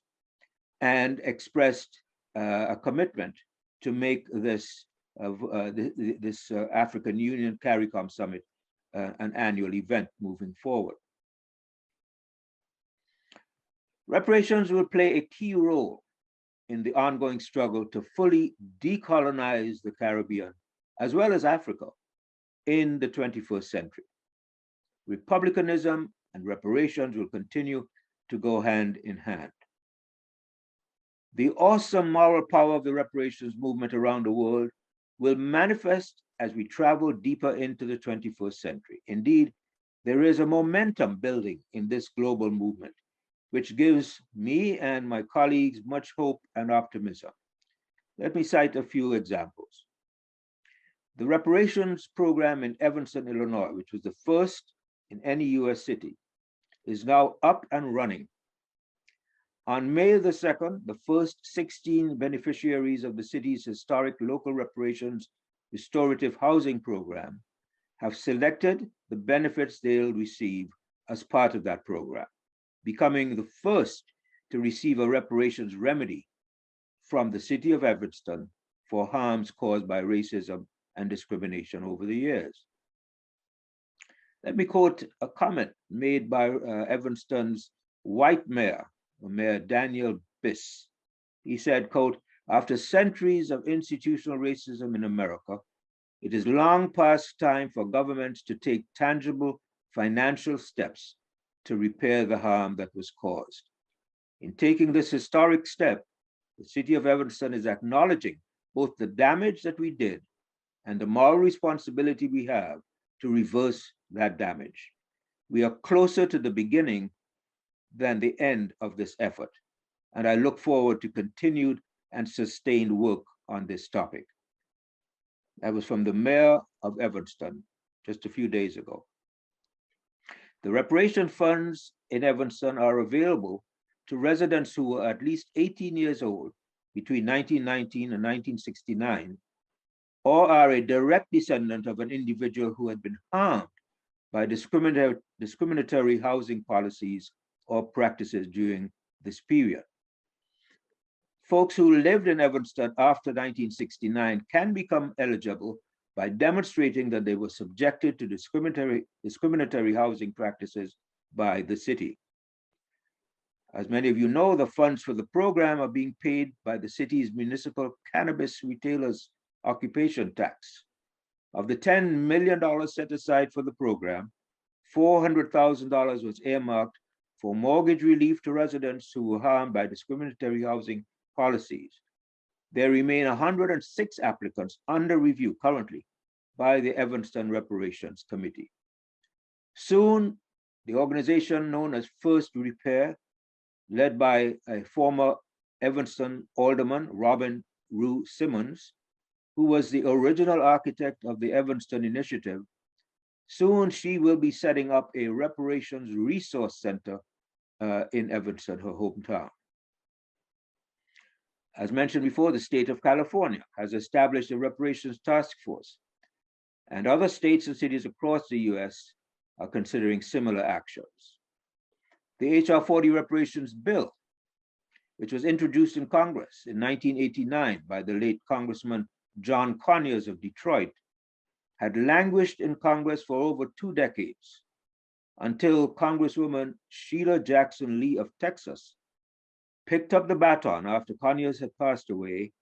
and expressed a commitment to make this African Union CARICOM summit an annual event moving forward. Reparations will play a key role in the ongoing struggle to fully decolonize the Caribbean, as well as Africa, in the 21st century. Republicanism and reparations will continue to go hand in hand. The awesome moral power of the reparations movement around the world will manifest as we travel deeper into the 21st century. Indeed, there is a momentum building in this global movement, which gives me and my colleagues much hope and optimism. Let me cite a few examples. The reparations program in Evanston, Illinois, which was the first in any US city, is now up and running. On May the 2nd, the first 16 beneficiaries of the city's historic local reparations restorative housing program have selected the benefits they'll receive as part of that program, becoming the first to receive a reparations remedy from the city of Evanston for harms caused by racism and discrimination over the years. Let me quote a comment made by Evanston's white mayor, Mayor Daniel Biss. He said, quote, "After centuries of institutional racism in America, it is long past time for governments to take tangible financial steps to repair the harm that was caused. In taking this historic step, the city of Evanston is acknowledging both the damage that we did and the moral responsibility we have to reverse that damage. We are closer to the beginning than the end of this effort, and I look forward to continued and sustained work on this topic." That was from the mayor of Evanston just a few days ago. The reparation funds in Evanston are available to residents who were at least 18 years old between 1919 and 1969, or are a direct descendant of an individual who had been harmed by discriminatory housing policies or practices during this period. Folks who lived in Evanston after 1969 can become eligible by demonstrating that they were subjected to discriminatory housing practices by the city. As many of you know, the funds for the program are being paid by the city's municipal cannabis retailers' occupation tax. Of the $10 million set aside for the program, $400,000 was earmarked for mortgage relief to residents who were harmed by discriminatory housing policies. There remain 106 applicants under review currently by the Evanston Reparations Committee. Soon, the organization known as First Repair, led by a former Evanston alderman, Robin Rue Simmons, who was the original architect of the Evanston Initiative, soon she will be setting up a reparations resource center in Evanston, her hometown. As mentioned before, the state of California has established a reparations task force, and other states and cities across the US are considering similar actions. The H.R. 40 reparations bill, which was introduced in Congress in 1989 by the late Congressman John Conyers of Detroit, had languished in Congress for over 2 decades until Congresswoman Sheila Jackson Lee of Texas picked up the baton after Conyers had passed away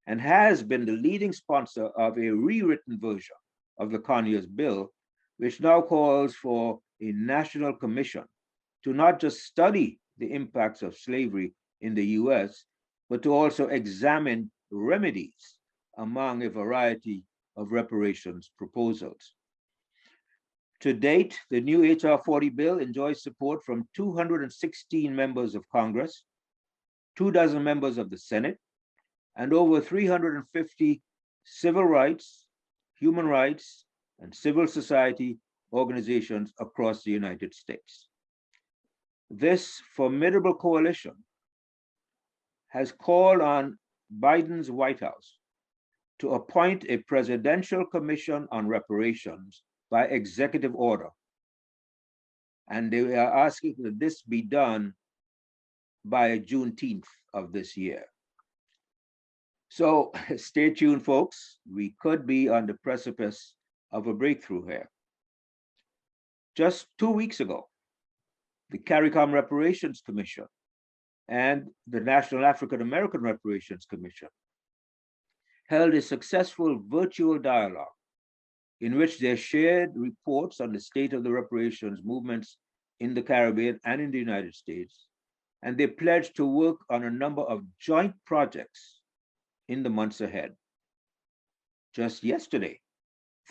and has been the leading sponsor of a rewritten version of the Conyers bill, which now calls for a national commission to not just study the impacts of slavery in the US, but to also examine remedies among a variety of reparations proposals. To date, the new H.R. 40 bill enjoys support from 216 members of Congress, 24 members of the Senate, and over 350 civil rights, human rights, and civil society organizations across the United States. This formidable coalition has called on Biden's White House to appoint a presidential commission on reparations by executive order. And they are asking that this be done by Juneteenth of this year. So stay tuned, folks. We could be on the precipice of a breakthrough here. Just 2 weeks ago, the CARICOM Reparations Commission and the National African American Reparations Commission held a successful virtual dialogue in which they shared reports on the state of the reparations movements in the Caribbean and in the United States, and they pledged to work on a number of joint projects in the months ahead. Just yesterday,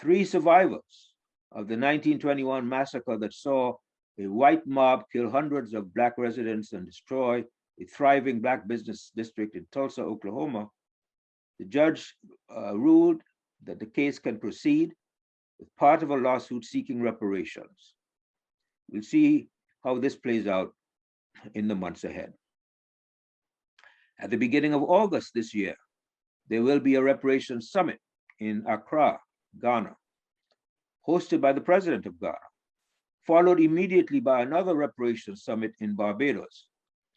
3 survivors of the 1921 massacre that saw a white mob kill hundreds of Black residents and destroy a thriving Black business district in Tulsa, Oklahoma, the judge ruled that the case can proceed as part of a lawsuit seeking reparations. We'll see how this plays out in the months ahead. At the beginning of August this year, there will be a Reparations Summit in Accra, Ghana, hosted by the President of Ghana, followed immediately by another Reparations Summit in Barbados,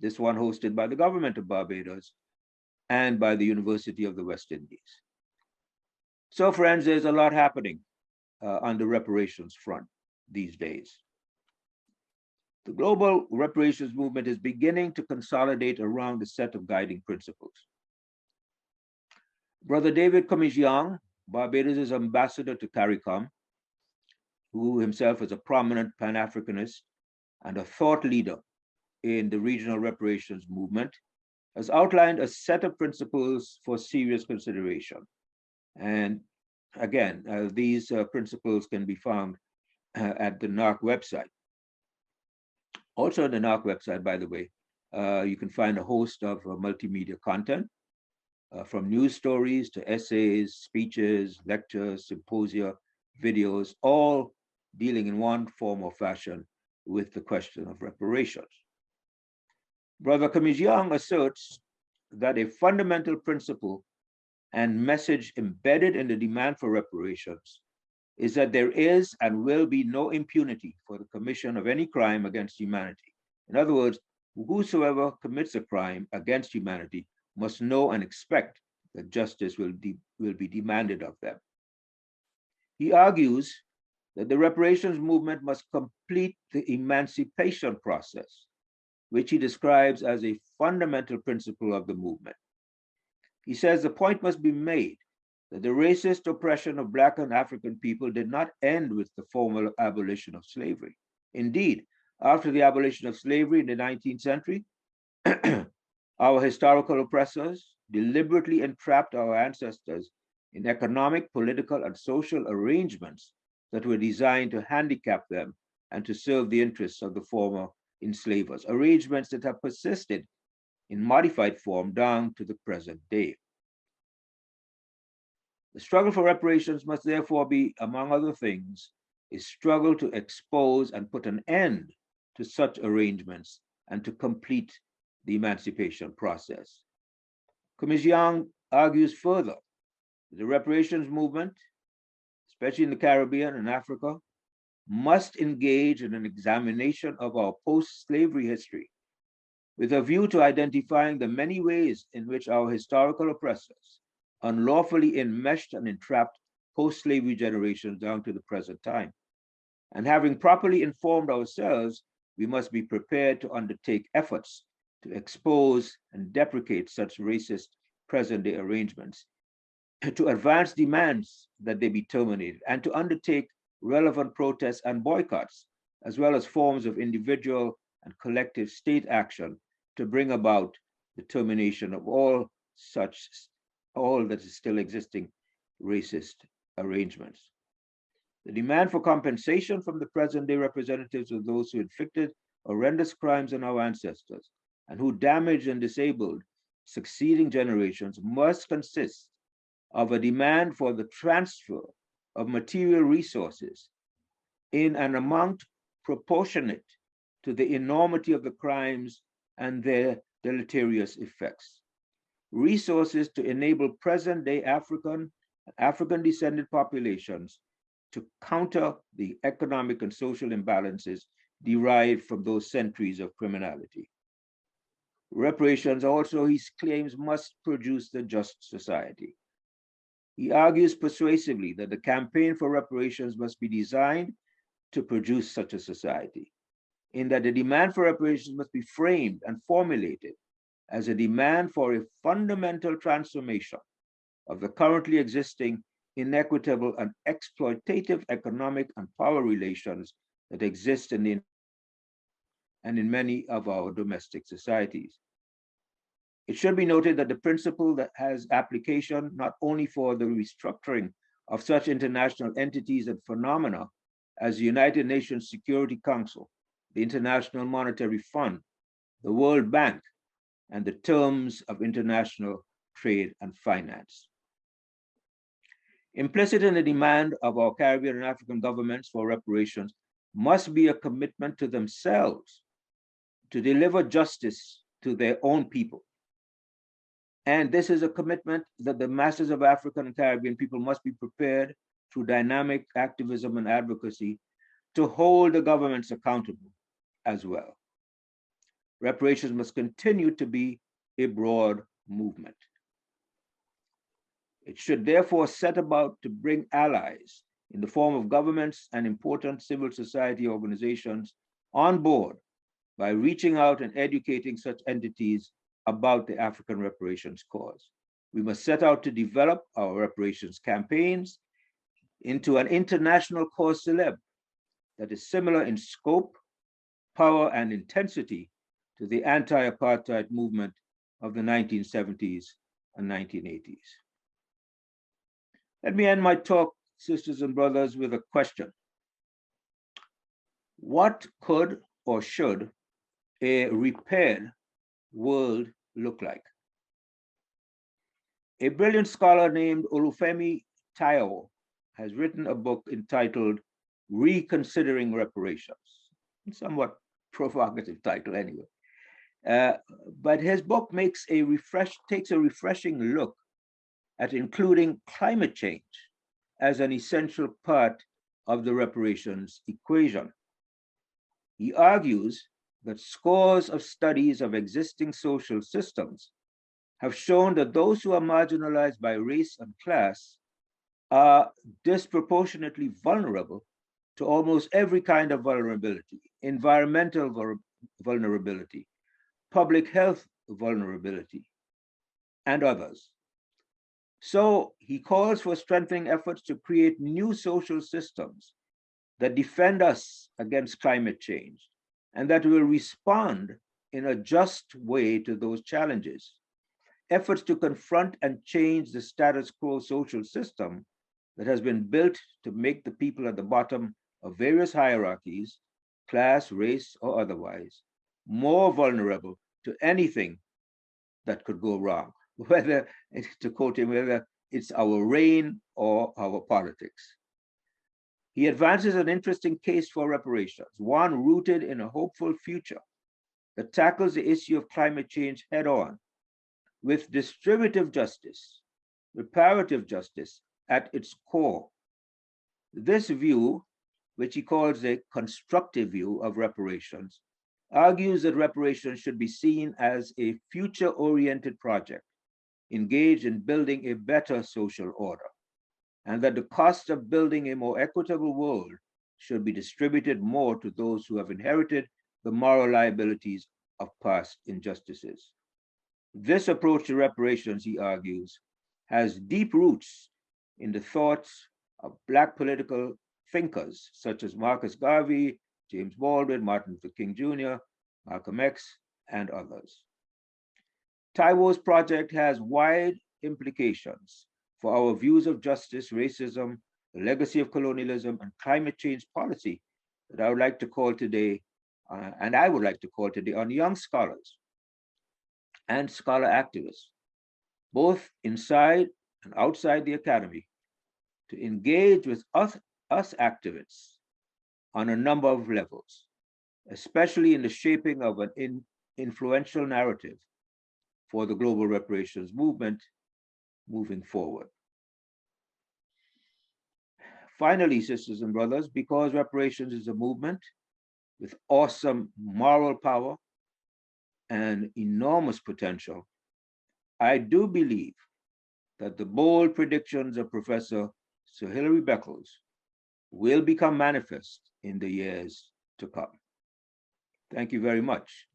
this one hosted by the government of Barbados and by the University of the West Indies. So friends, there's a lot happening on the reparations front these days. The global reparations movement is beginning to consolidate around a set of guiding principles. Brother David Comisiang, Barbados' ambassador to CARICOM, who himself is a prominent Pan-Africanist and a thought leader in the regional reparations movement, has outlined a set of principles for serious consideration. And again, these principles can be found at the NARC website. Also on the NARC website, by the way, you can find a host of multimedia content, from news stories to essays, speeches, lectures, symposia, videos, all dealing in one form or fashion with the question of reparations. Brother Comisiang asserts that a fundamental principle and message embedded in the demand for reparations is that there is and will be no impunity for the commission of any crime against humanity. In other words, whosoever commits a crime against humanity must know and expect that justice will be demanded of them. He argues that the reparations movement must complete the emancipation process, which he describes as a fundamental principle of the movement. He says the point must be made that the racist oppression of Black and African people did not end with the formal abolition of slavery. Indeed, after the abolition of slavery in the 19th century, our historical oppressors deliberately entrapped our ancestors in economic, political, and social arrangements that were designed to handicap them and to serve the interests of the former enslavers, arrangements that have persisted in modified form down to the present day. The struggle for reparations must therefore be, among other things, a struggle to expose and put an end to such arrangements and to complete the emancipation process. Comisiang argues further that the reparations movement, especially in the Caribbean and Africa, must engage in an examination of our post-slavery history with a view to identifying the many ways in which our historical oppressors unlawfully enmeshed and entrapped post-slavery generations down to the present time. And having properly informed ourselves, we must be prepared to undertake efforts to expose and deprecate such racist present-day arrangements, to advance demands that they be terminated, and to undertake relevant protests and boycotts as well as forms of individual and collective state action to bring about the termination of all that is still existing racist arrangements. The demand for compensation from the present-day representatives of those who inflicted horrendous crimes on our ancestors and who damaged and disabled succeeding generations must consist of a demand for the transfer of material resources in an amount proportionate to the enormity of the crimes and their deleterious effects. Resources to enable present-day African-descended populations to counter the economic and social imbalances derived from those centuries of criminality. Reparations also, he claims, must produce the just society. He argues persuasively that the campaign for reparations must be designed to produce such a society, in that the demand for reparations must be framed and formulated as a demand for a fundamental transformation of the currently existing inequitable and exploitative economic and power relations that exist in many of our domestic societies. It should be noted that the principle that has application not only for the restructuring of such international entities and phenomena as the United Nations Security Council, the International Monetary Fund, the World Bank, and the terms of international trade and finance. Implicit in the demand of our Caribbean and African governments for reparations must be a commitment to themselves to deliver justice to their own people. And this is a commitment that the masses of African and Caribbean people must be prepared through dynamic activism and advocacy to hold the governments accountable as well. Reparations must continue to be a broad movement. It should therefore set about to bring allies in the form of governments and important civil society organizations on board by reaching out and educating such entities about the African reparations cause. We must set out to develop our reparations campaigns into an international cause célèbre that is similar in scope, power, and intensity to the anti-apartheid movement of the 1970s and 1980s. Let me end my talk, sisters and brothers, with a question. What could or should a repaired world look like? A brilliant scholar named Olufemi Taiwo has written a book entitled Reconsidering Reparations. Somewhat provocative title anyway. But his book takes a refreshing look at including climate change as an essential part of the reparations equation. He argues that scores of studies of existing social systems have shown that those who are marginalized by race and class are disproportionately vulnerable to almost every kind of vulnerability: environmental vulnerability, public health vulnerability, and others. So he calls for strengthening efforts to create new social systems that defend us against climate change and that will respond in a just way to those challenges. Efforts to confront and change the status quo social system that has been built to make the people at the bottom of various hierarchies, class, race, or otherwise, more vulnerable to anything that could go wrong, whether, to quote him, whether it's our reign or our politics. He advances an interesting case for reparations, one rooted in a hopeful future that tackles the issue of climate change head on, with distributive justice, reparative justice at its core. This view, which he calls a constructive view of reparations, argues that reparations should be seen as a future-oriented project engaged in building a better social order, and that the cost of building a more equitable world should be distributed more to those who have inherited the moral liabilities of past injustices. This approach to reparations, he argues, has deep roots in the thoughts of Black political thinkers such as Marcus Garvey, James Baldwin, Martin Luther King Jr., Malcolm X, and others. Taiwo's project has wide implications for our views of justice, racism, the legacy of colonialism, and climate change policy that I would like to call today, on young scholars and scholar activists, both inside and outside the academy, to engage with us activists on a number of levels, especially in the shaping of an influential narrative for the global reparations movement moving forward. Finally, sisters and brothers, because reparations is a movement with awesome moral power and enormous potential, I do believe that the bold predictions of Professor Sir Hilary Beckles will become manifest in the years to come. Thank you very much.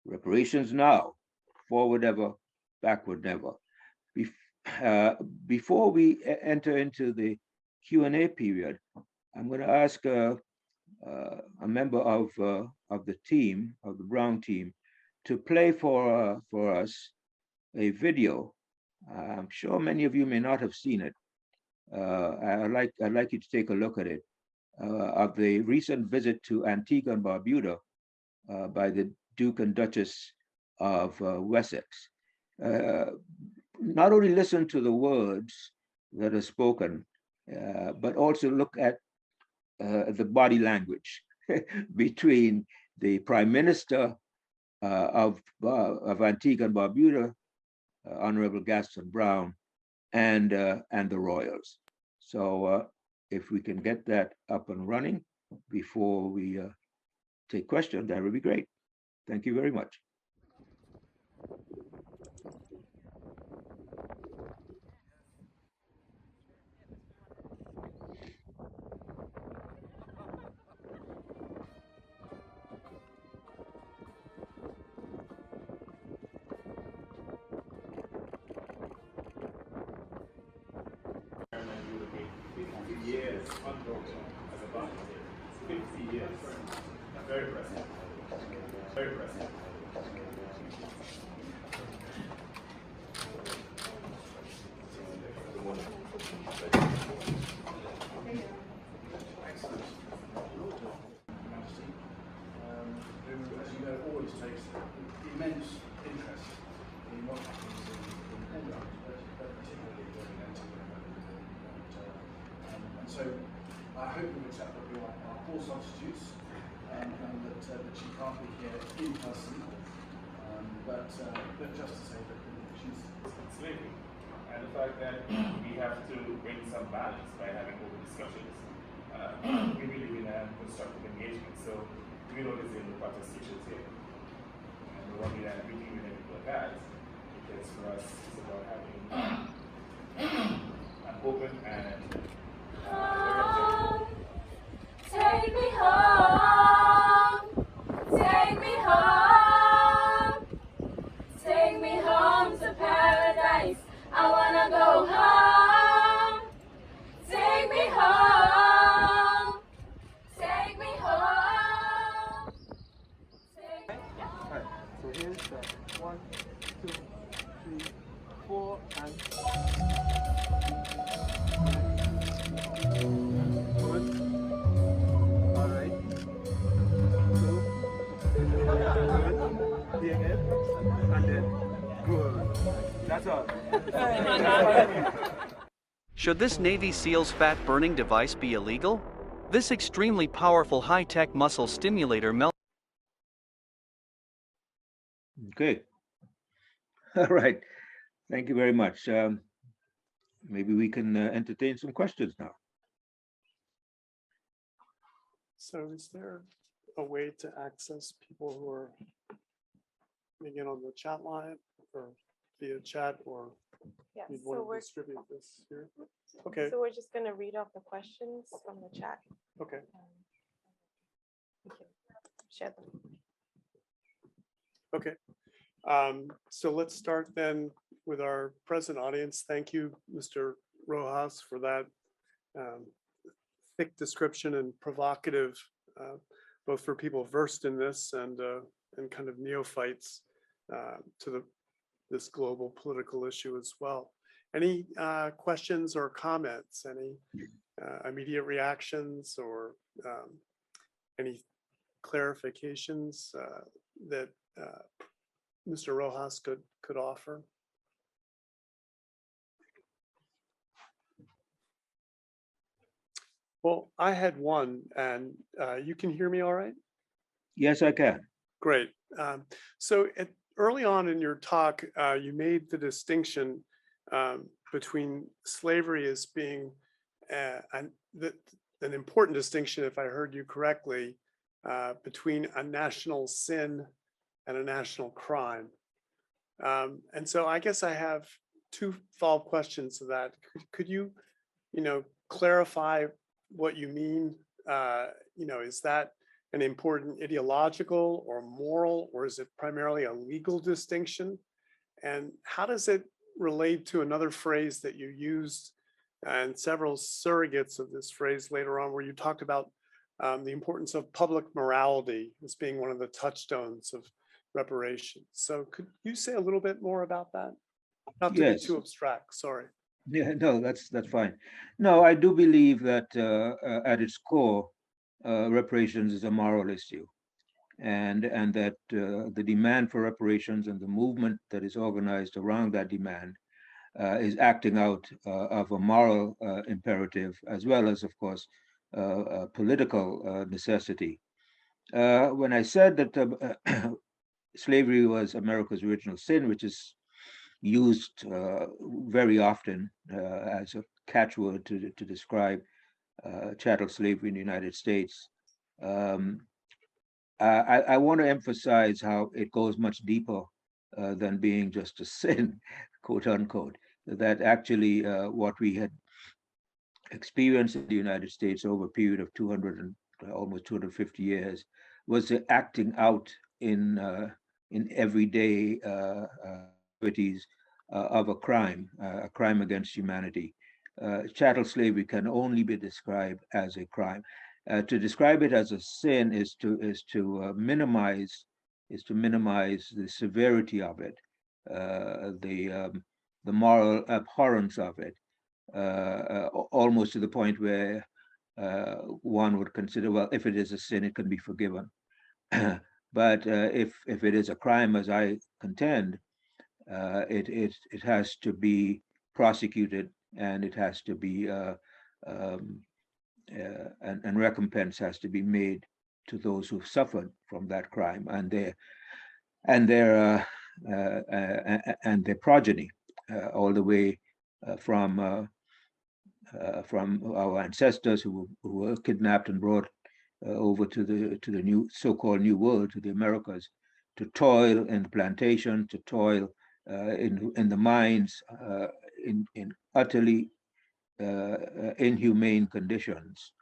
Reparations now, forward ever, backward never. Before we enter into the Q&A period, I'm going to ask a member of the team, of the Brown team, to play for us a video. I'm sure many of you may not have seen it. I'd like you to take a look at it, of the recent visit to Antigua and Barbuda by the Duke and Duchess of Wessex. Not only listen to the words that are spoken, but also look at the body language between the Prime Minister of Antigua and Barbuda, Honorable Gaston Brown, and the royals. So if we can get that up and running before we take questions, that would be great. Thank you very much. Years unbroken as a band. 50 years. Very impressive. Very impressive. Excellent. Majesty, who, as you know, always takes immense interest in what happens in all countries, but particularly in Antigua and so I hope you accept that we are all substitutes and that she can't be here in person, but just to say that she's enslaving, and the fact that we have to bring some balance by having open discussions. We believe in a constructive engagement, so we know there's in the protestations here, and the one that we do with people guys, because for us it's about having an open and home, take me home, take me home, take me home to paradise. I wanna go home, take me home, take me home. Right. So here's the 1, 2, 3, 4, and good. All right. Good. Good. Here again. And then good. That's all. Should this Navy SEAL's fat-burning device be illegal? This extremely powerful high-tech muscle stimulator melts. Okay. All right. Thank you very much. Maybe we can entertain some questions now. So is there a way to access people who are again on the chat line or via chat, or Yes, you'd so want to we're, distribute this here? Okay, so we're just going to read off the questions from the chat. okay. We can share them. Okay, so let's start then with our present audience. Thank you, Mr. Rojas, for that thick description and provocative both for people versed in this and kind of neophytes to this global political issue as well. Any questions or comments? Any immediate reactions or any clarifications that Mr. Rojas could offer? Well, I had one, and you can hear me all right? Yes, I can. Great. So early on in your talk, you made the distinction between slavery as being an important distinction, if I heard you correctly, between a national sin and a national crime. And so I guess I have two follow-up questions to that. Could you, clarify what you mean? Is that an important ideological or moral, or is it primarily a legal distinction? And how does it relate to another phrase that you used and several surrogates of this phrase later on, where you talked about the importance of public morality as being one of the touchstones of reparations? So could you say a little bit more about that? Not to be too abstract, sorry. Yeah, no, that's fine. No, I do believe that at its core, reparations is a moral issue, and that the demand for reparations and the movement that is organized around that demand is acting out of a moral imperative, as well as, of course, a political necessity. When I said that slavery was America's original sin, which is used very often as a catchword to describe chattel slavery in the United States, I want to emphasize how it goes much deeper than being just a sin, quote unquote. That actually what we had experienced in the United States over a period of almost 250 years was the acting out in everyday activities of a crime against humanity. Chattel slavery can only be described as a crime. To describe it as a sin is to minimize the severity of it, the moral abhorrence of it, almost to the point where one would consider, well, if it is a sin, it can be forgiven. But if it is a crime, as I contend, it has to be prosecuted, and it has to be and recompense has to be made to those who've suffered from that crime and their progeny, all the way from our ancestors who were kidnapped and brought over to the new so-called New World, to the Americas, to toil in the plantation, to toil in the mines, in utterly inhumane conditions,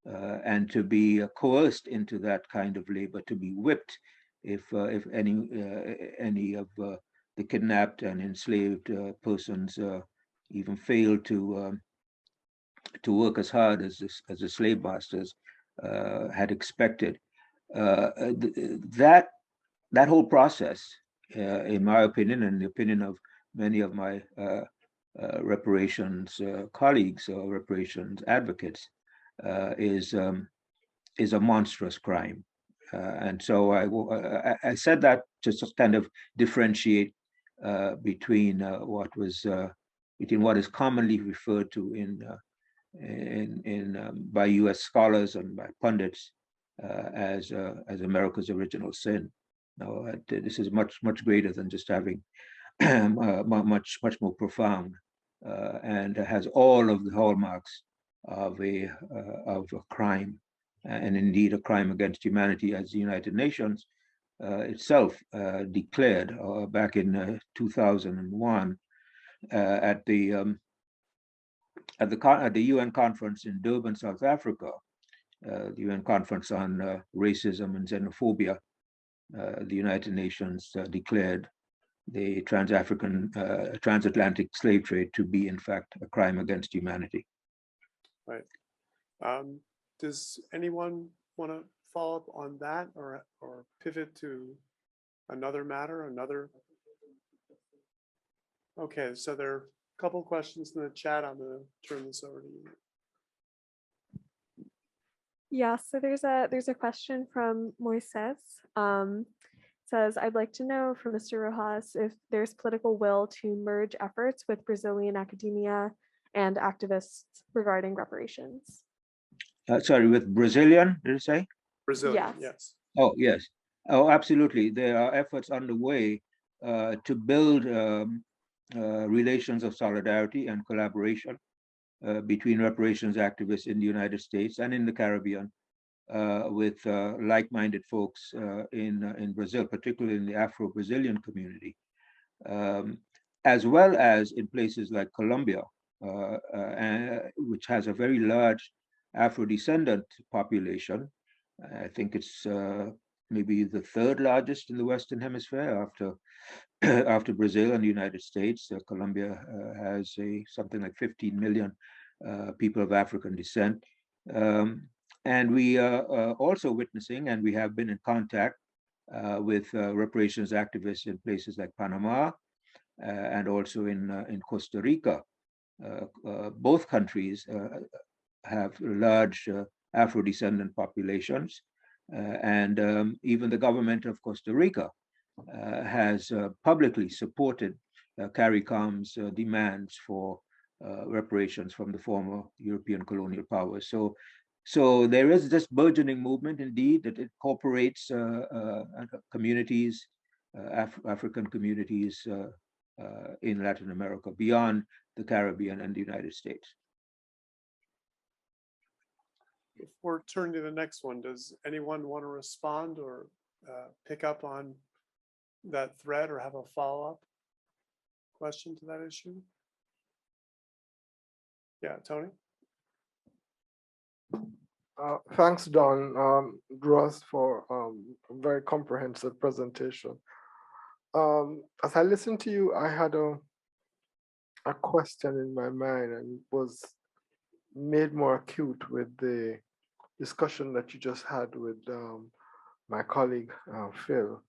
and to be coerced into that kind of labor, to be whipped if any of the kidnapped and enslaved persons even failed to work as hard as the slave masters had expected. That whole process, in my opinion, and the opinion of many of my reparations colleagues or reparations advocates, is a monstrous crime. And so I said that to kind of differentiate between what is commonly referred to by U.S. scholars and by pundits as America's original sin. Now, this is much greater than just having much more profound, and has all of the hallmarks of a crime, and indeed a crime against humanity, as the United Nations itself declared back in 2001 at the UN conference in Durban, South Africa, the UN conference on racism and xenophobia. The United Nations declared the transatlantic slave trade to be, in fact, a crime against humanity. Right. Does anyone want to follow up on that or pivot to another matter, Okay, so there are a couple questions in the chat. I'm going to turn this over to you. Yeah, so there's a question from Moises. Says, I'd like to know from Mr. Rojas if there's political will to merge efforts with Brazilian academia and activists regarding reparations. Sorry, with Brazilian, did you say? Brazilian, Yes. yes. Oh, yes. Oh, absolutely. There are efforts underway to build relations of solidarity and collaboration between reparations activists in the United States and in the Caribbean with like-minded folks in Brazil, particularly in the Afro-Brazilian community, as well as in places like Colombia, which has a very large Afro-descendant population. I think it's maybe the third largest in the Western Hemisphere after after Brazil and the United States. Colombia has something like 15 million people of African descent. And we are also witnessing, and we have been in contact with reparations activists in places like Panama and also in Costa Rica. Both countries have large Afro-descendant populations, and even the government of Costa Rica has publicly supported CARICOM's demands for reparations from the former European colonial powers. So there is this burgeoning movement, indeed, that incorporates communities, African communities in Latin America, beyond the Caribbean and the United States. Before turning to the next one, does anyone want to respond or pick up on that thread or have a follow-up question to that issue? Yeah, Tony? Thanks, Don, Ross, for a very comprehensive presentation. As I listened to you, I had a question in my mind, and was made more acute with the discussion that you just had with my colleague, Phil.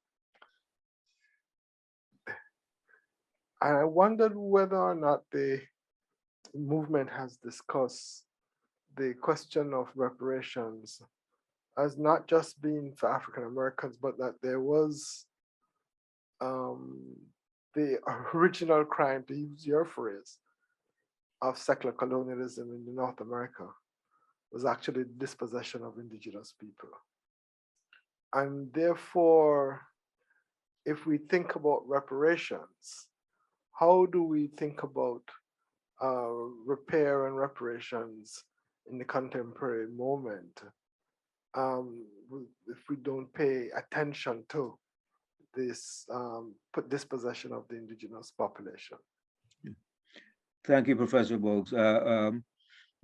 And I wondered whether or not the movement has discussed the question of reparations as not just being for African Americans, but that there was the original crime, to use your phrase, of secular colonialism in North America was actually the dispossession of indigenous people. And therefore, if we think about reparations, how do we think about repair and reparations in the contemporary moment if we don't pay attention to this dispossession of the indigenous population? Thank you, Professor Boggs.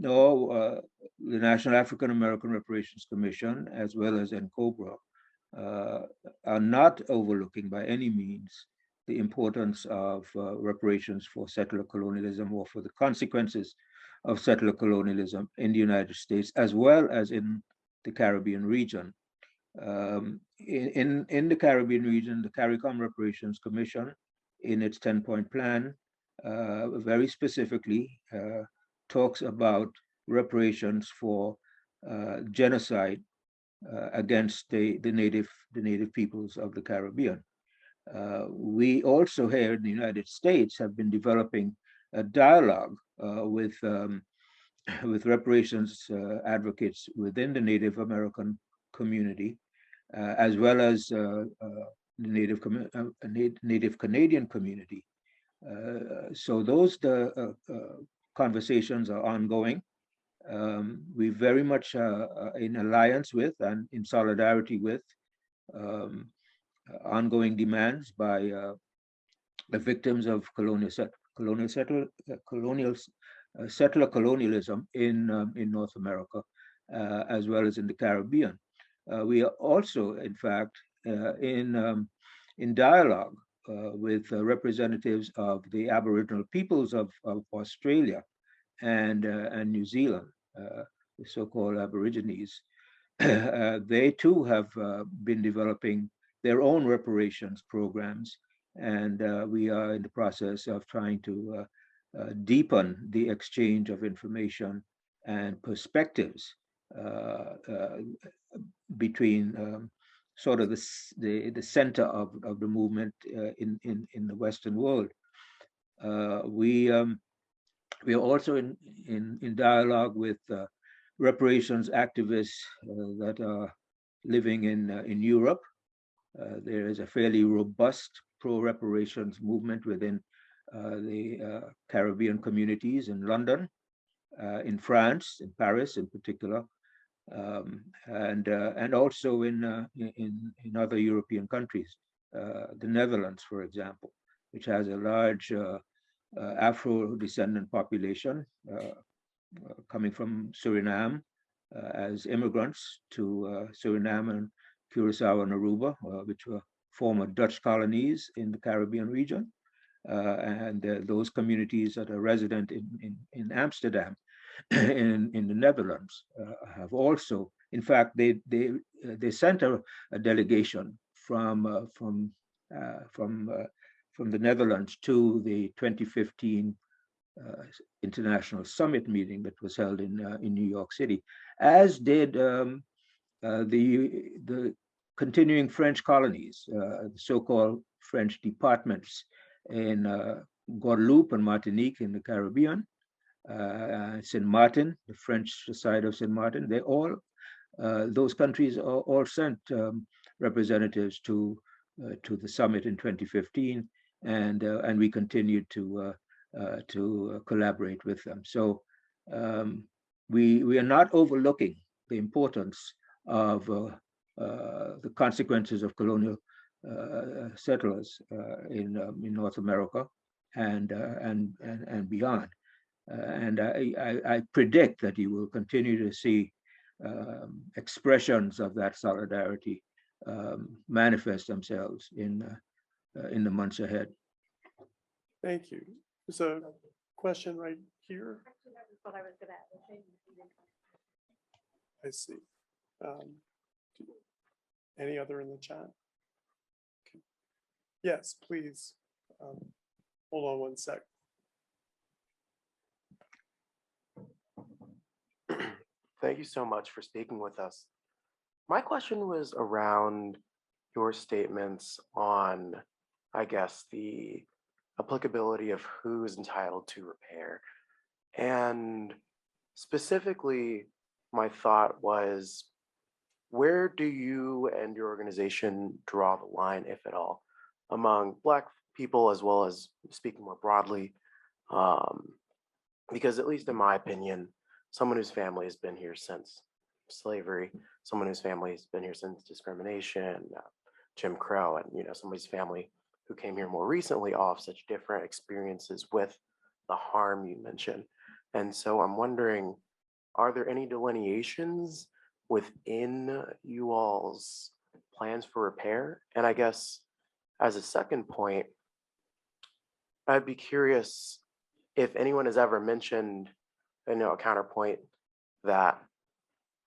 No, the National African American Reparations Commission, as well as NCOBRA, are not overlooking by any means the importance of reparations for settler colonialism or for the consequences of settler colonialism in the United States, as well as in the Caribbean region. In the Caribbean region, the CARICOM Reparations Commission, in its 10-point plan, very specifically talks about reparations for genocide against the native peoples of the Caribbean. We also here in the United States have been developing a dialogue with reparations advocates within the Native American community, as well as the Native Canadian community. So those conversations are ongoing. We very much in alliance with and in solidarity with ongoing demands by the victims of settler colonialism in North America, as well as in the Caribbean. We are also, in fact, in dialogue with representatives of the Aboriginal peoples of Australia and New Zealand, the so-called Aborigines, they too have been developing their own reparations programs, and we are in the process of trying to deepen the exchange of information and perspectives between sort of the center of the movement in the Western world. We are also in dialogue with reparations activists that are living in Europe. There is a fairly robust pro-reparations movement within the Caribbean communities in London, in France, in Paris in particular, and also in other European countries, the Netherlands, for example, which has a large Afro-descendant population coming from Suriname as immigrants to Suriname and Curacao and Aruba, which were former Dutch colonies in the Caribbean region. And those communities that are resident in Amsterdam, in the Netherlands, have also, in fact, they sent a delegation from the Netherlands to the 2015 International Summit meeting that was held in New York City, as did the continuing French colonies, the so-called French departments in Guadeloupe and Martinique in the Caribbean, Saint Martin, the French side of Saint Martin. They all, those countries all sent representatives to the summit in 2015, and we continued to collaborate with them. So we are not overlooking the importance of the consequences of colonial settlers in North America and beyond. And I predict that you will continue to see expressions of that solidarity manifest themselves in the months ahead. Thank you. There's a question right here. I see. Any other in the chat? Okay. Yes, please. Hold on one sec. Thank you so much for speaking with us. My question was around your statements on, I guess, the applicability of who is entitled to repair. And specifically, my thought was, where do you and your organization draw the line, if at all, among Black people as well as speaking more broadly? Because at least in my opinion, someone whose family has been here since slavery, someone whose family has been here since discrimination, Jim Crow, and somebody's family who came here more recently all have such different experiences with the harm you mentioned. And so I'm wondering, are there any delineations within you all's plans for repair? And I guess as a second point, I'd be curious if anyone has ever mentioned, a counterpoint that,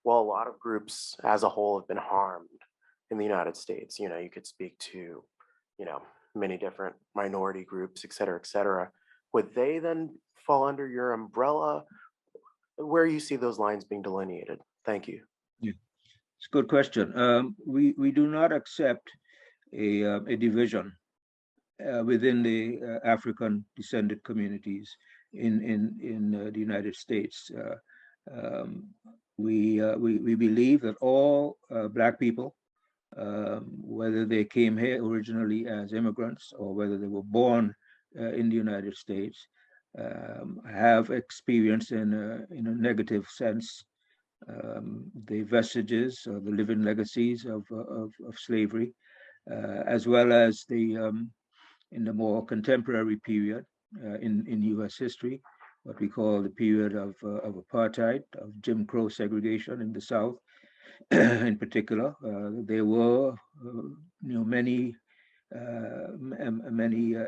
well, a lot of groups as a whole have been harmed in the United States. You could speak to, many different minority groups, et cetera, would they then fall under your umbrella? Where you see those lines being delineated? Thank you. Yeah, it's a good question. We do not accept a division within the African descended communities in the United States. We believe that all Black people, whether they came here originally as immigrants or whether they were born in the United States, have experienced in a negative sense the vestiges or the living legacies of slavery, as well as in the more contemporary period in U.S. history, what we call the period of apartheid, of Jim Crow segregation in the South. In particular, there were many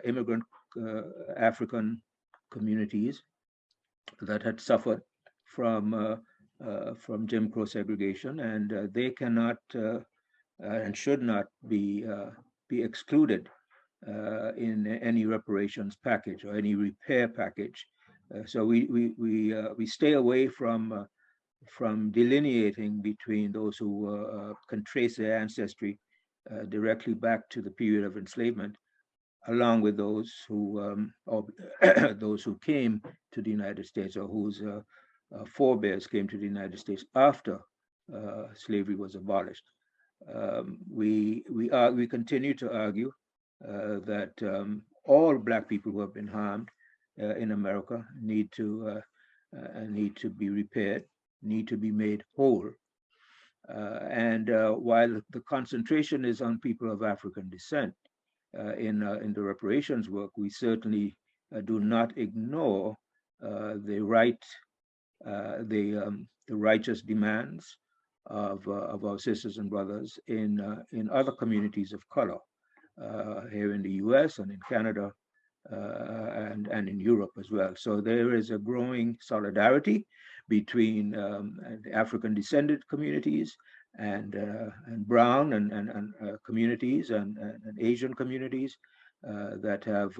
immigrant African communities that had suffered from Jim Crow segregation, and they cannot and should not be excluded in any reparations package or any repair package. So we stay away from delineating between those who can trace their ancestry directly back to the period of enslavement, along with those who or those who came to the United States or whose forebears came to the United States after slavery was abolished. We continue to argue that all Black people who have been harmed in America need to be repaired, need to be made whole. And while the concentration is on people of African descent in the reparations work, we certainly do not ignore the righteous demands of our sisters and brothers in other communities of color here in the U.S. and in Canada and in Europe as well. So there is a growing solidarity between the African descended communities and brown and communities and Asian communities that have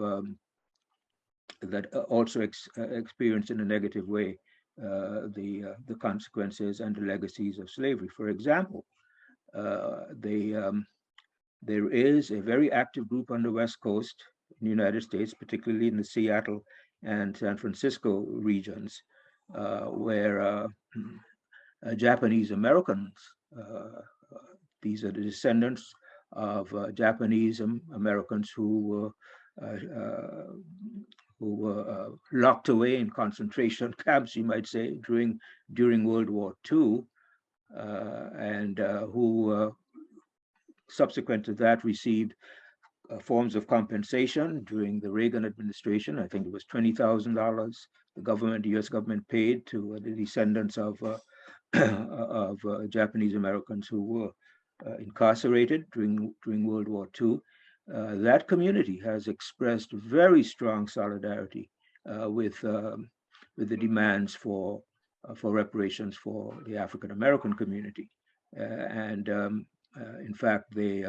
also experienced in a negative way the consequences and the legacies of slavery. For example, there is a very active group on the West Coast in the United States, particularly in the Seattle and San Francisco regions, where Japanese Americans, these are the descendants of Japanese Americans who were locked away in concentration camps, you might say, during World War II, and who subsequent to that received forms of compensation during the Reagan administration. I think it was $20,000 the U.S. government paid to the descendants of Japanese Americans who were incarcerated during World War II. That community has expressed very strong solidarity with the demands for reparations for the African American community, and in fact, they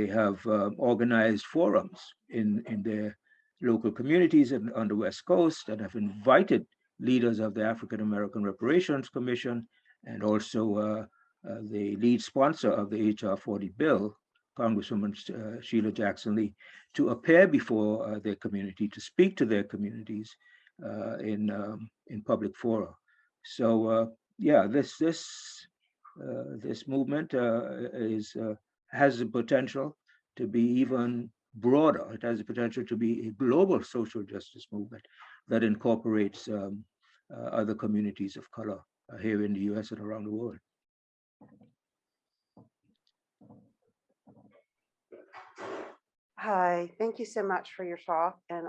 have organized forums in their local communities on the West Coast and have invited leaders of the African American Reparations Commission and also the lead sponsor of the HR 40 bill, Congresswoman Sheila Jackson Lee, to appear before their community, to speak to their communities in public fora. So yeah, this movement has the potential to be even broader. It has the potential to be a global social justice movement that incorporates other communities of color here in the US and around the world. Hi, thank you so much for your talk. And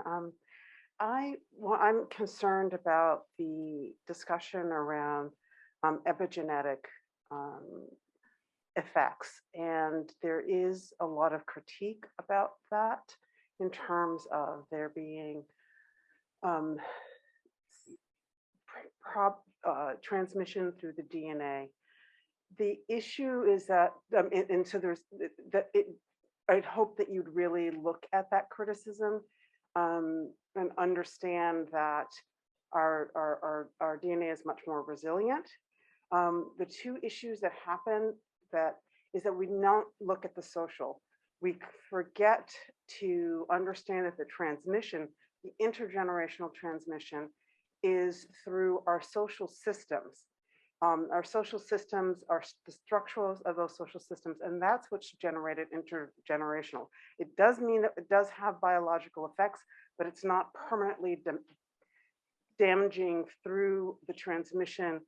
I'm concerned about the discussion around epigenetic effects. And there is a lot of critique about that in terms of there being transmission through the DNA. The issue is that, and so there's that I'd hope that you'd really look at that criticism and understand that our DNA is much more resilient. The two issues that happen is that we don't look at the social. We forget to understand that the transmission, the intergenerational transmission, is through our social systems. Our social systems are the structurals of those social systems, and that's what's generated intergenerational. It does mean that it does have biological effects, but it's not permanently damaging through the transmission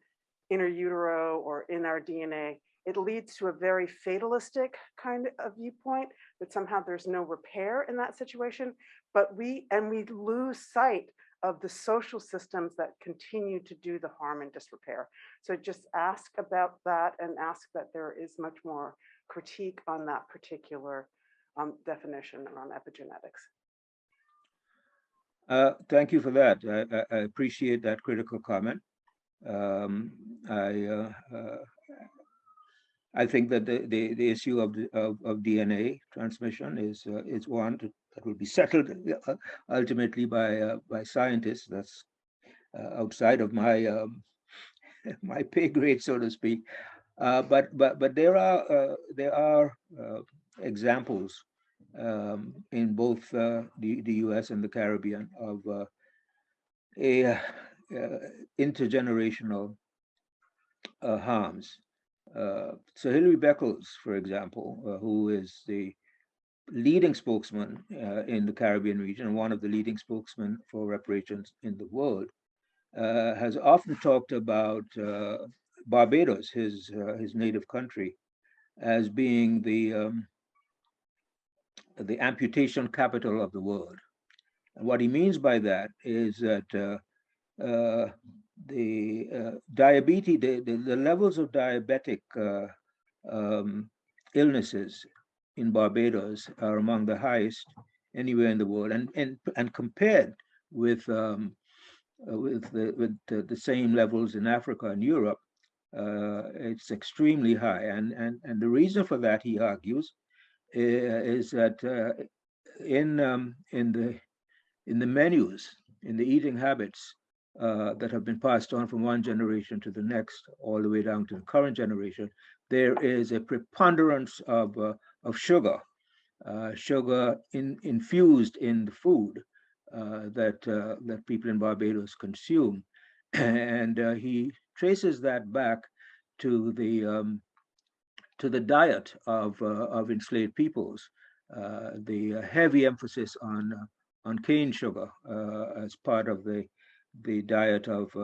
inter utero or in our DNA. It leads to a very fatalistic kind of viewpoint that somehow there's no repair in that situation, but we lose sight of the social systems that continue to do the harm and disrepair. So just ask about that and ask that there is much more critique on that particular definition around epigenetics. Thank you for that. I appreciate that critical comment. I think that the issue of DNA transmission is one that will be settled ultimately by scientists. That's outside of my my pay grade, so to speak. But there are examples in both the U.S. and the Caribbean of intergenerational harms. So Hilary Beckles, for example, who is the leading spokesman in the Caribbean region and one of the leading spokesmen for reparations in the world, has often talked about Barbados, his native country, as being the amputation capital of the world. And what he means by that is that diabetes, the levels of diabetic illnesses in Barbados are among the highest anywhere in the world, and compared with the same levels in Africa and Europe, it's extremely high. And the reason for that, he argues, is that in the menus, in the eating habits that have been passed on from one generation to the next, all the way down to the current generation, there is a preponderance of sugar, infused in the food that people in Barbados consume, and he traces that back to the diet of enslaved peoples, the heavy emphasis on cane sugar as part of the diet of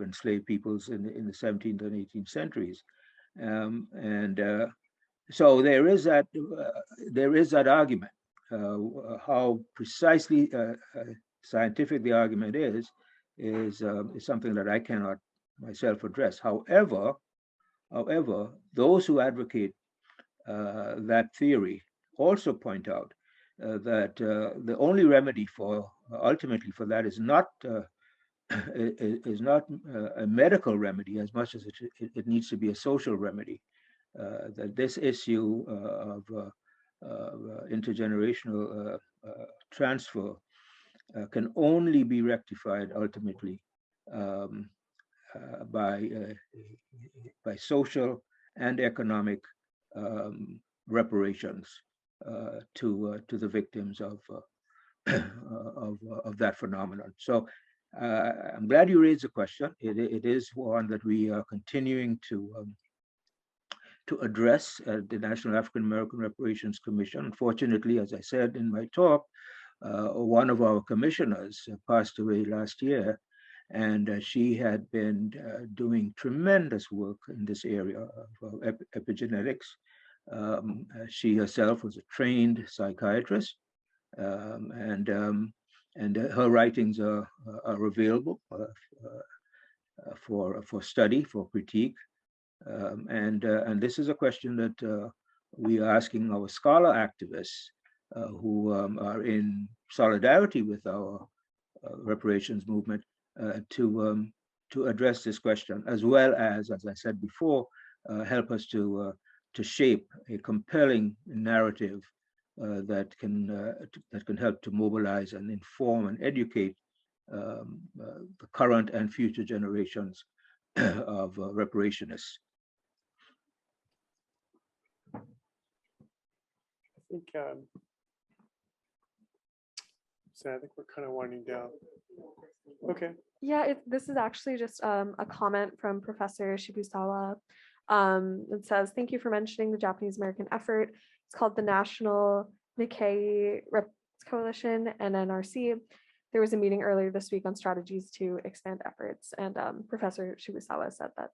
enslaved peoples in the 17th and 18th centuries, so there is that argument. How precisely scientific the argument is something that I cannot myself address. However, those who advocate that theory also point out that the only remedy ultimately for that is not a medical remedy as much as it needs to be a social remedy. That this issue of intergenerational transfer can only be rectified ultimately by social and economic reparations to the victims of that phenomenon. So I'm glad you raised the question. It is one that we are continuing to address at the National African American Reparations Commission. Unfortunately, as I said in my talk, one of our commissioners passed away last year, and she had been doing tremendous work in this area of epigenetics. She herself was a trained psychiatrist, and her writings are available for study, for critique. And this is a question that we are asking our scholar activists who are in solidarity with our reparations movement to address this question, as well as I said before, help us to shape a compelling narrative that can help to mobilize and inform and educate the current and future generations of reparationists. So I think we're kind of winding down. Okay. Yeah, this is actually just a comment from Professor Shibusawa. It says, thank you for mentioning the Japanese American effort. It's called the National Nikkei Coalition, NNRC. There was a meeting earlier this week on strategies to expand efforts. And Professor Shibusawa said that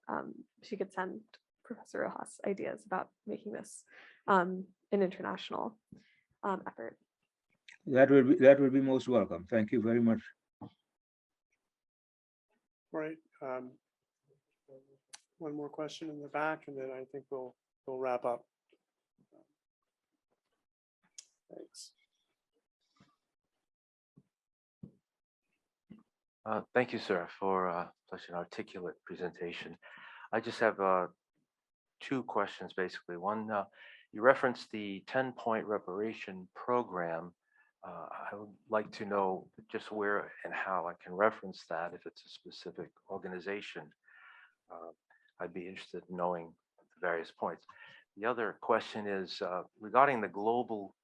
she could send Professor Rojas ideas about making this an international effort. That would be most welcome. Thank you very much. All right. One more question in the back, and then I think we'll wrap up. Thanks. Thank you, sir, for such an articulate presentation. I just have two questions, basically. One, you referenced the 10-point reparation program. I would like to know just where and how I can reference that if it's a specific organization. I'd be interested in knowing the various points. The other question is regarding the global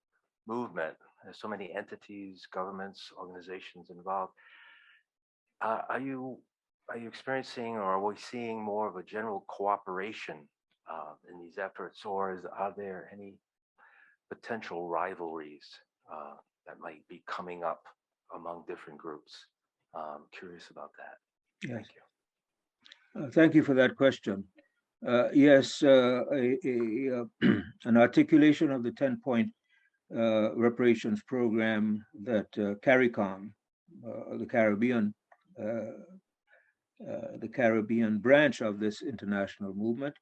movement. There's so many entities, governments, organizations involved. Are you experiencing, or are we seeing more of a general cooperation in these efforts, or are there any potential rivalries that might be coming up among different groups? Curious about that. Yes. Thank you. Thank you for that question. Yes, an articulation of the 10-point reparations program that CARICOM, the Caribbean branch of this international movement,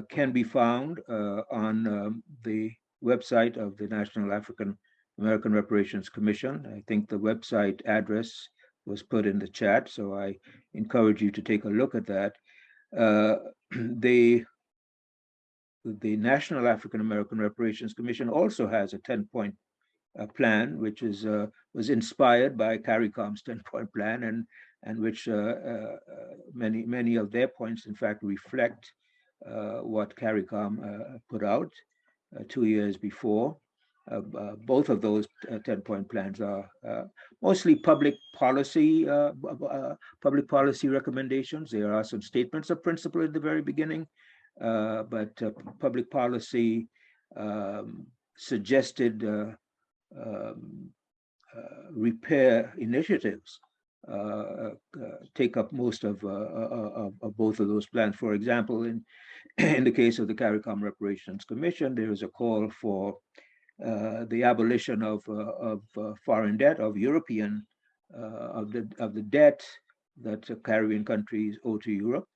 can be found on the website of the National African American Reparations Commission. I think the website address was put in the chat, so I encourage you to take a look at that. The National African American Reparations Commission also has a 10-point plan, which was inspired by CARICOM's 10-point plan, and which many of their points, in fact, reflect what CARICOM put out 2 years before. Both of those 10-point plans are mostly public policy recommendations. There are some statements of principle at the very beginning, but public policy suggested repair initiatives take up most of both of those plans. For example, in the case of the CARICOM Reparations Commission, there is a call for the abolition of foreign debt, of European, of the debt that Caribbean countries owe to Europe,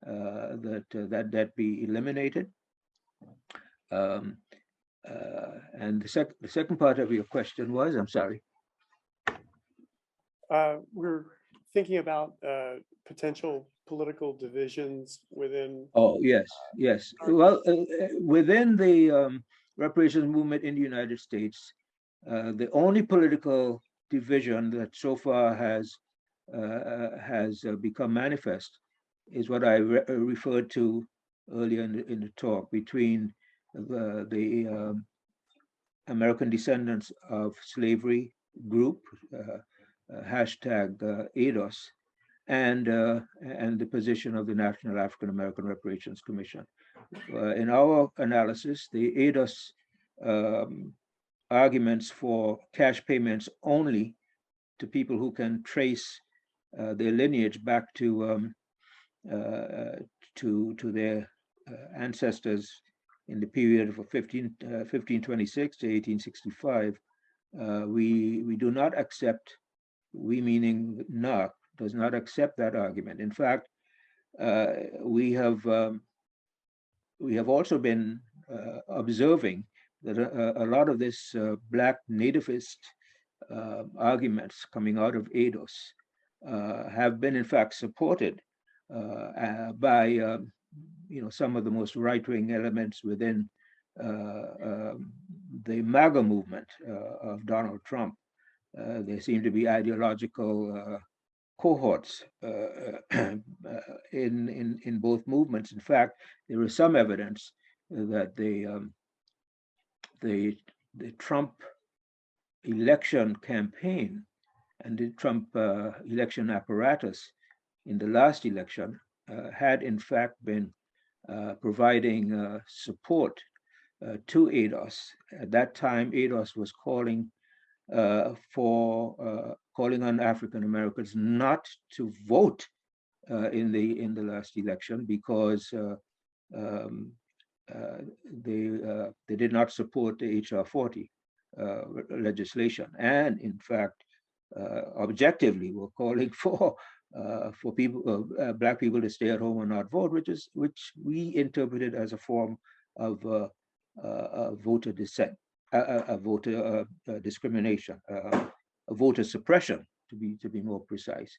that debt be eliminated. And the second part of your question was, I'm sorry. We're thinking about potential political divisions within. Oh, yes, yes. Well, within the reparations movement in the United States, the only political division that so far has become manifest is what I referred to earlier in the talk, between the American descendants of slavery group, hashtag ADOS, and the position of the National African American Reparations Commission. In our analysis, the ADOS arguments for cash payments only to people who can trace their lineage back to their ancestors in the period of 1526 to 1865. We do not accept, we meaning NARC, does not accept that argument. In fact, we have also been observing that a lot of this Black nativist arguments coming out of ADOS have been, in fact, supported by some of the most right-wing elements within the MAGA movement of Donald Trump. There seem to be ideological cohorts in both movements. In fact, there is some evidence that the Trump election campaign and the Trump election apparatus in the last election had in fact been providing support to ADOS. At that time, ADOS was calling on African Americans not to vote in the last election because they did not support the HR 40 legislation, and in fact, objectively, were calling for people, Black people, to stay at home and not vote, which we interpreted as a form of voter dissent, a voter discrimination, a voter suppression, to be more precise.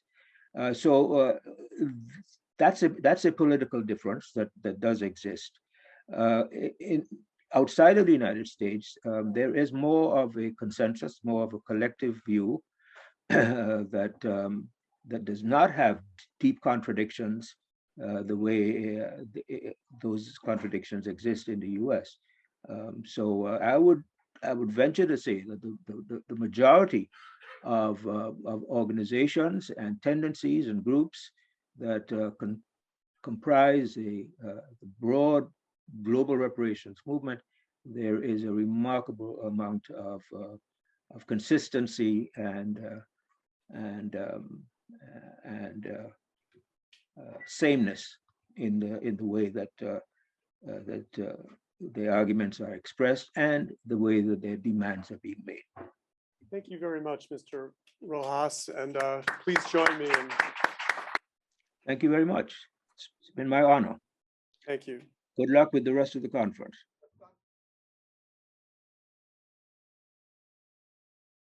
That's a political difference that does exist. Outside of the United States, there is more of a consensus, more of a collective view that does not have deep contradictions the way those contradictions exist in the U.S. I would venture to say that the majority of organizations and tendencies and groups that comprise the broad global reparations movement, there is a remarkable amount of consistency and sameness in the way that the arguments are expressed and the way that their demands are being made. Thank you very much, Mr. Rojas, and please join me in. Thank you very much. It's been my honor. Thank you. Good luck with the rest of the conference.